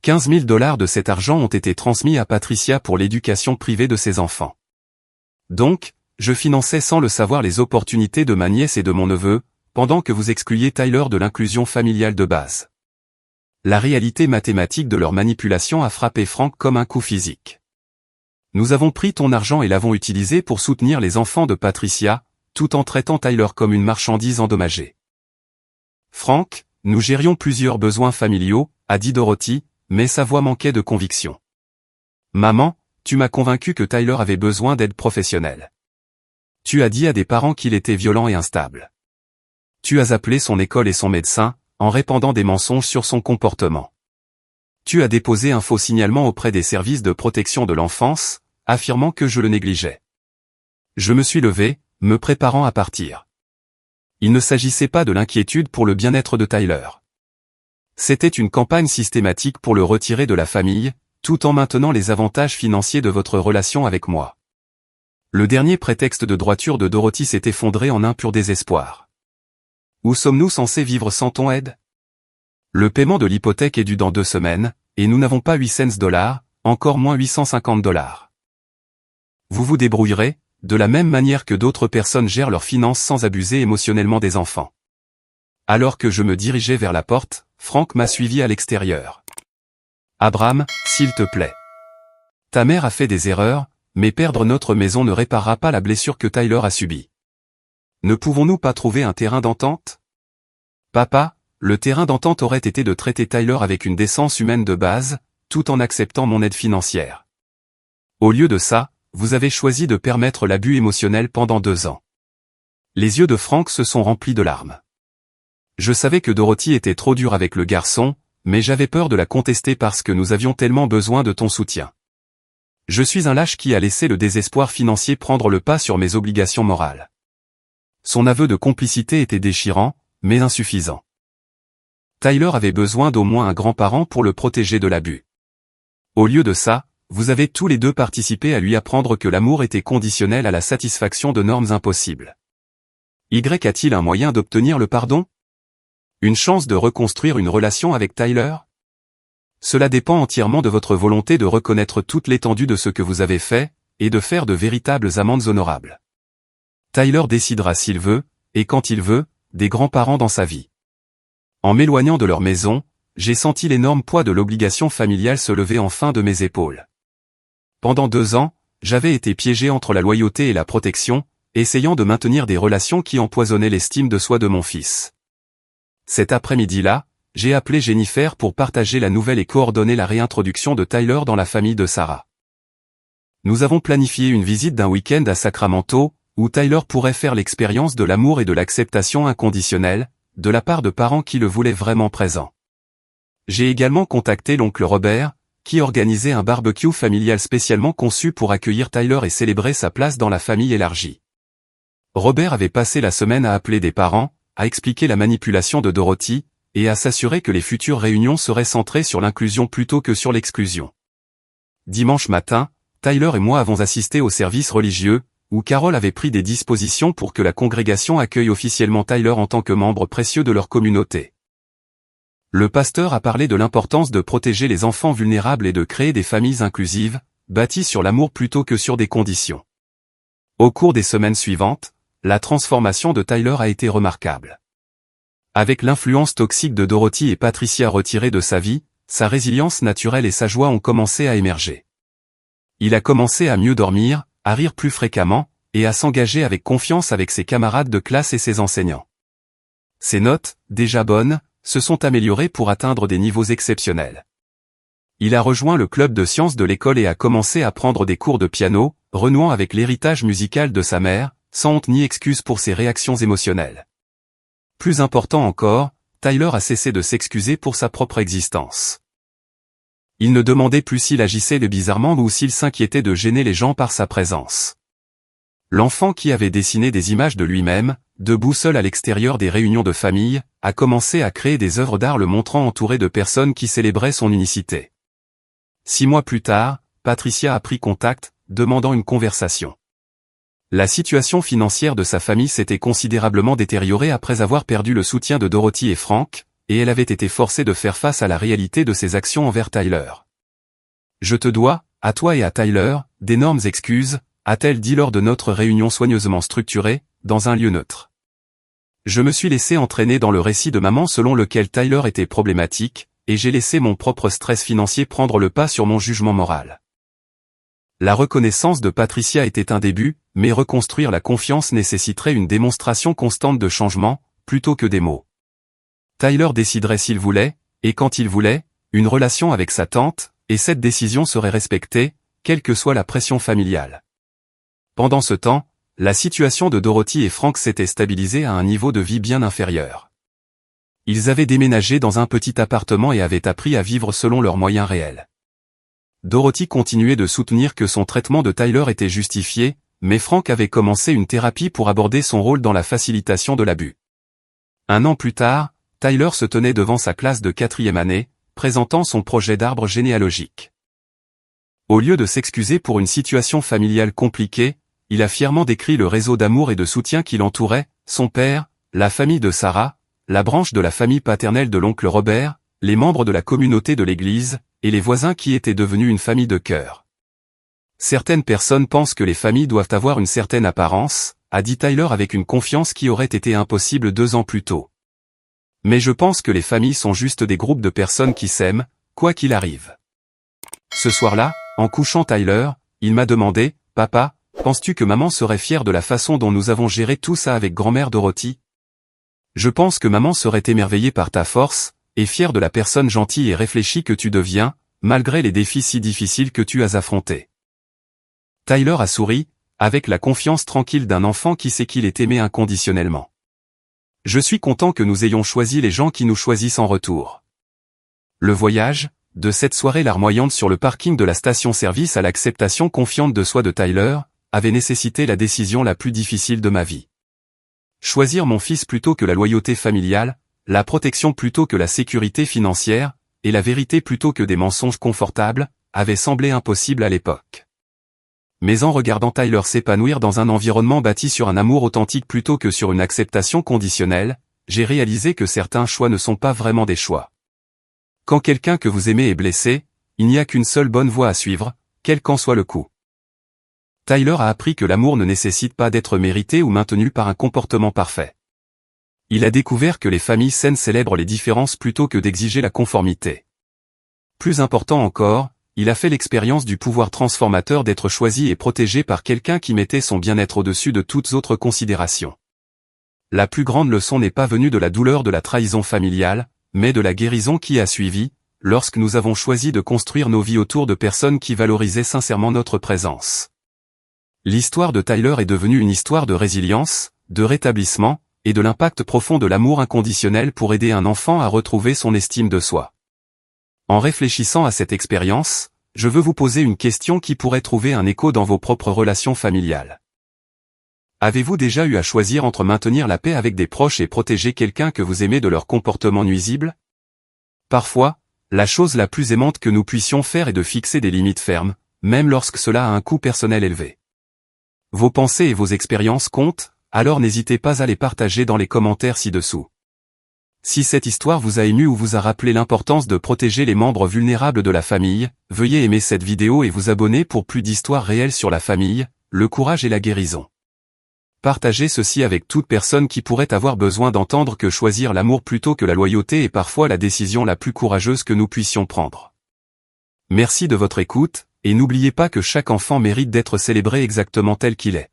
15 000 $ de cet argent ont été transmis à Patricia pour l'éducation privée de ses enfants. Donc, je finançais sans le savoir les opportunités de ma nièce et de mon neveu, pendant que vous excluiez Tyler de l'inclusion familiale de base. La réalité mathématique de leur manipulation a frappé Frank comme un coup physique. Nous avons pris ton argent et l'avons utilisé pour soutenir les enfants de Patricia, tout en traitant Tyler comme une marchandise endommagée. Frank, nous gérions plusieurs besoins familiaux, a dit Dorothy, mais sa voix manquait de conviction. Maman, tu m'as convaincu que Tyler avait besoin d'aide professionnelle. Tu as dit à des parents qu'il était violent et instable. Tu as appelé son école et son médecin, en répandant des mensonges sur son comportement. Tu as déposé un faux signalement auprès des services de protection de l'enfance, affirmant que je le négligeais. Je me suis levé, me préparant à partir. Il ne s'agissait pas de l'inquiétude pour le bien-être de Tyler. C'était une campagne systématique pour le retirer de la famille, tout en maintenant les avantages financiers de votre relation avec moi. Le dernier prétexte de droiture de Dorothy s'est effondré en un pur désespoir. Où sommes-nous censés vivre sans ton aide? Le paiement de l'hypothèque est dû dans 2 semaines, et nous n'avons pas 800 $, encore moins 850 $. Vous vous débrouillerez, de la même manière que d'autres personnes gèrent leurs finances sans abuser émotionnellement des enfants. Alors que je me dirigeais vers la porte, Frank m'a suivi à l'extérieur. Abraham, s'il te plaît. Ta mère a fait des erreurs, mais perdre notre maison ne réparera pas la blessure que Tyler a subie. Ne pouvons-nous pas trouver un terrain d'entente? Papa, le terrain d'entente aurait été de traiter Tyler avec une décence humaine de base, tout en acceptant mon aide financière. Au lieu de ça, vous avez choisi de permettre l'abus émotionnel pendant 2 ans. Les yeux de Frank se sont remplis de larmes. Je savais que Dorothy était trop dure avec le garçon, mais j'avais peur de la contester parce que nous avions tellement besoin de ton soutien. Je suis un lâche qui a laissé le désespoir financier prendre le pas sur mes obligations morales. Son aveu de complicité était déchirant, mais insuffisant. Tyler avait besoin d'au moins un grand-parent pour le protéger de l'abus. Au lieu de ça, vous avez tous les deux participé à lui apprendre que l'amour était conditionnel à la satisfaction de normes impossibles. Y a-t-il un moyen d'obtenir le pardon? Une chance de reconstruire une relation avec Tyler? Cela dépend entièrement de votre volonté de reconnaître toute l'étendue de ce que vous avez fait, et de faire de véritables amendes honorables. Tyler décidera s'il veut, et quand il veut, des grands-parents dans sa vie. En m'éloignant de leur maison, j'ai senti l'énorme poids de l'obligation familiale se lever enfin de mes épaules. Pendant 2 ans, j'avais été piégé entre la loyauté et la protection, essayant de maintenir des relations qui empoisonnaient l'estime de soi de mon fils. Cet après-midi-là, j'ai appelé Jennifer pour partager la nouvelle et coordonner la réintroduction de Tyler dans la famille de Sarah. Nous avons planifié une visite d'un week-end à Sacramento, où Tyler pourrait faire l'expérience de l'amour et de l'acceptation inconditionnelle, de la part de parents qui le voulaient vraiment présent. J'ai également contacté l'oncle Robert, qui organisait un barbecue familial spécialement conçu pour accueillir Tyler et célébrer sa place dans la famille élargie. Robert avait passé la semaine à appeler des parents, à expliquer la manipulation de Dorothy, et à s'assurer que les futures réunions seraient centrées sur l'inclusion plutôt que sur l'exclusion. Dimanche matin, Tyler et moi avons assisté au service religieux, où Carol avait pris des dispositions pour que la congrégation accueille officiellement Tyler en tant que membre précieux de leur communauté. Le pasteur a parlé de l'importance de protéger les enfants vulnérables et de créer des familles inclusives, bâties sur l'amour plutôt que sur des conditions. Au cours des semaines suivantes, la transformation de Tyler a été remarquable. Avec l'influence toxique de Dorothy et Patricia retirée de sa vie, sa résilience naturelle et sa joie ont commencé à émerger. Il a commencé à mieux dormir, à rire plus fréquemment, et à s'engager avec confiance avec ses camarades de classe et ses enseignants. Ses notes, déjà bonnes, se sont améliorées pour atteindre des niveaux exceptionnels. Il a rejoint le club de sciences de l'école et a commencé à prendre des cours de piano, renouant avec l'héritage musical de sa mère, sans honte ni excuse pour ses réactions émotionnelles. Plus important encore, Tyler a cessé de s'excuser pour sa propre existence. Il ne demandait plus s'il agissait bizarrement ou s'il s'inquiétait de gêner les gens par sa présence. L'enfant qui avait dessiné des images de lui-même, debout seul à l'extérieur des réunions de famille, a commencé à créer des œuvres d'art le montrant entouré de personnes qui célébraient son unicité. 6 mois plus tard, Patricia a pris contact, demandant une conversation. La situation financière de sa famille s'était considérablement détériorée après avoir perdu le soutien de Dorothy et Frank, et elle avait été forcée de faire face à la réalité de ses actions envers Tyler. « Je te dois, à toi et à Tyler, d'énormes excuses », a-t-elle dit lors de notre réunion soigneusement structurée, dans un lieu neutre. Je me suis laissé entraîner dans le récit de maman selon lequel Tyler était problématique, et j'ai laissé mon propre stress financier prendre le pas sur mon jugement moral. La reconnaissance de Patricia était un début, mais reconstruire la confiance nécessiterait une démonstration constante de changement, plutôt que des mots. Tyler déciderait s'il voulait, et quand il voulait, une relation avec sa tante, et cette décision serait respectée, quelle que soit la pression familiale. Pendant ce temps, la situation de Dorothy et Frank s'était stabilisée à un niveau de vie bien inférieur. Ils avaient déménagé dans un petit appartement et avaient appris à vivre selon leurs moyens réels. Dorothy continuait de soutenir que son traitement de Tyler était justifié, mais Frank avait commencé une thérapie pour aborder son rôle dans la facilitation de l'abus. 1 an plus tard, Tyler se tenait devant sa classe de 4e année, présentant son projet d'arbre généalogique. Au lieu de s'excuser pour une situation familiale compliquée, il a fièrement décrit le réseau d'amour et de soutien qui l'entourait, son père, la famille de Sarah, la branche de la famille paternelle de l'oncle Robert, les membres de la communauté de l'église, et les voisins qui étaient devenus une famille de cœur. Certaines personnes pensent que les familles doivent avoir une certaine apparence, a dit Tyler avec une confiance qui aurait été impossible 2 ans plus tôt. Mais je pense que les familles sont juste des groupes de personnes qui s'aiment, quoi qu'il arrive. Ce soir-là, en couchant Tyler, il m'a demandé, « Papa, penses-tu que maman serait fière de la façon dont nous avons géré tout ça avec grand-mère Dorothy ? Je pense que maman serait émerveillée par ta force, et fière de la personne gentille et réfléchie que tu deviens, malgré les défis si difficiles que tu as affrontés. » Tyler a souri, avec la confiance tranquille d'un enfant qui sait qu'il est aimé inconditionnellement. Je suis content que nous ayons choisi les gens qui nous choisissent en retour. Le voyage, de cette soirée larmoyante sur le parking de la station-service à l'acceptation confiante de soi de Tyler, avait nécessité la décision la plus difficile de ma vie. Choisir mon fils plutôt que la loyauté familiale, la protection plutôt que la sécurité financière, et la vérité plutôt que des mensonges confortables, avait semblé impossible à l'époque. Mais en regardant Tyler s'épanouir dans un environnement bâti sur un amour authentique plutôt que sur une acceptation conditionnelle, j'ai réalisé que certains choix ne sont pas vraiment des choix. Quand quelqu'un que vous aimez est blessé, il n'y a qu'une seule bonne voie à suivre, quel qu'en soit le coût. Tyler a appris que l'amour ne nécessite pas d'être mérité ou maintenu par un comportement parfait. Il a découvert que les familles saines célèbrent les différences plutôt que d'exiger la conformité. Plus important encore, il a fait l'expérience du pouvoir transformateur d'être choisi et protégé par quelqu'un qui mettait son bien-être au-dessus de toutes autres considérations. La plus grande leçon n'est pas venue de la douleur de la trahison familiale, mais de la guérison qui a suivi, lorsque nous avons choisi de construire nos vies autour de personnes qui valorisaient sincèrement notre présence. L'histoire de Tyler est devenue une histoire de résilience, de rétablissement, et de l'impact profond de l'amour inconditionnel pour aider un enfant à retrouver son estime de soi. En réfléchissant à cette expérience, je veux vous poser une question qui pourrait trouver un écho dans vos propres relations familiales. Avez-vous déjà eu à choisir entre maintenir la paix avec des proches et protéger quelqu'un que vous aimez de leur comportement nuisible ? Parfois, la chose la plus aimante que nous puissions faire est de fixer des limites fermes, même lorsque cela a un coût personnel élevé. Vos pensées et vos expériences comptent, alors n'hésitez pas à les partager dans les commentaires ci-dessous. Si cette histoire vous a ému ou vous a rappelé l'importance de protéger les membres vulnérables de la famille, veuillez aimer cette vidéo et vous abonner pour plus d'histoires réelles sur la famille, le courage et la guérison. Partagez ceci avec toute personne qui pourrait avoir besoin d'entendre que choisir l'amour plutôt que la loyauté est parfois la décision la plus courageuse que nous puissions prendre. Merci de votre écoute, et n'oubliez pas que chaque enfant mérite d'être célébré exactement tel qu'il est.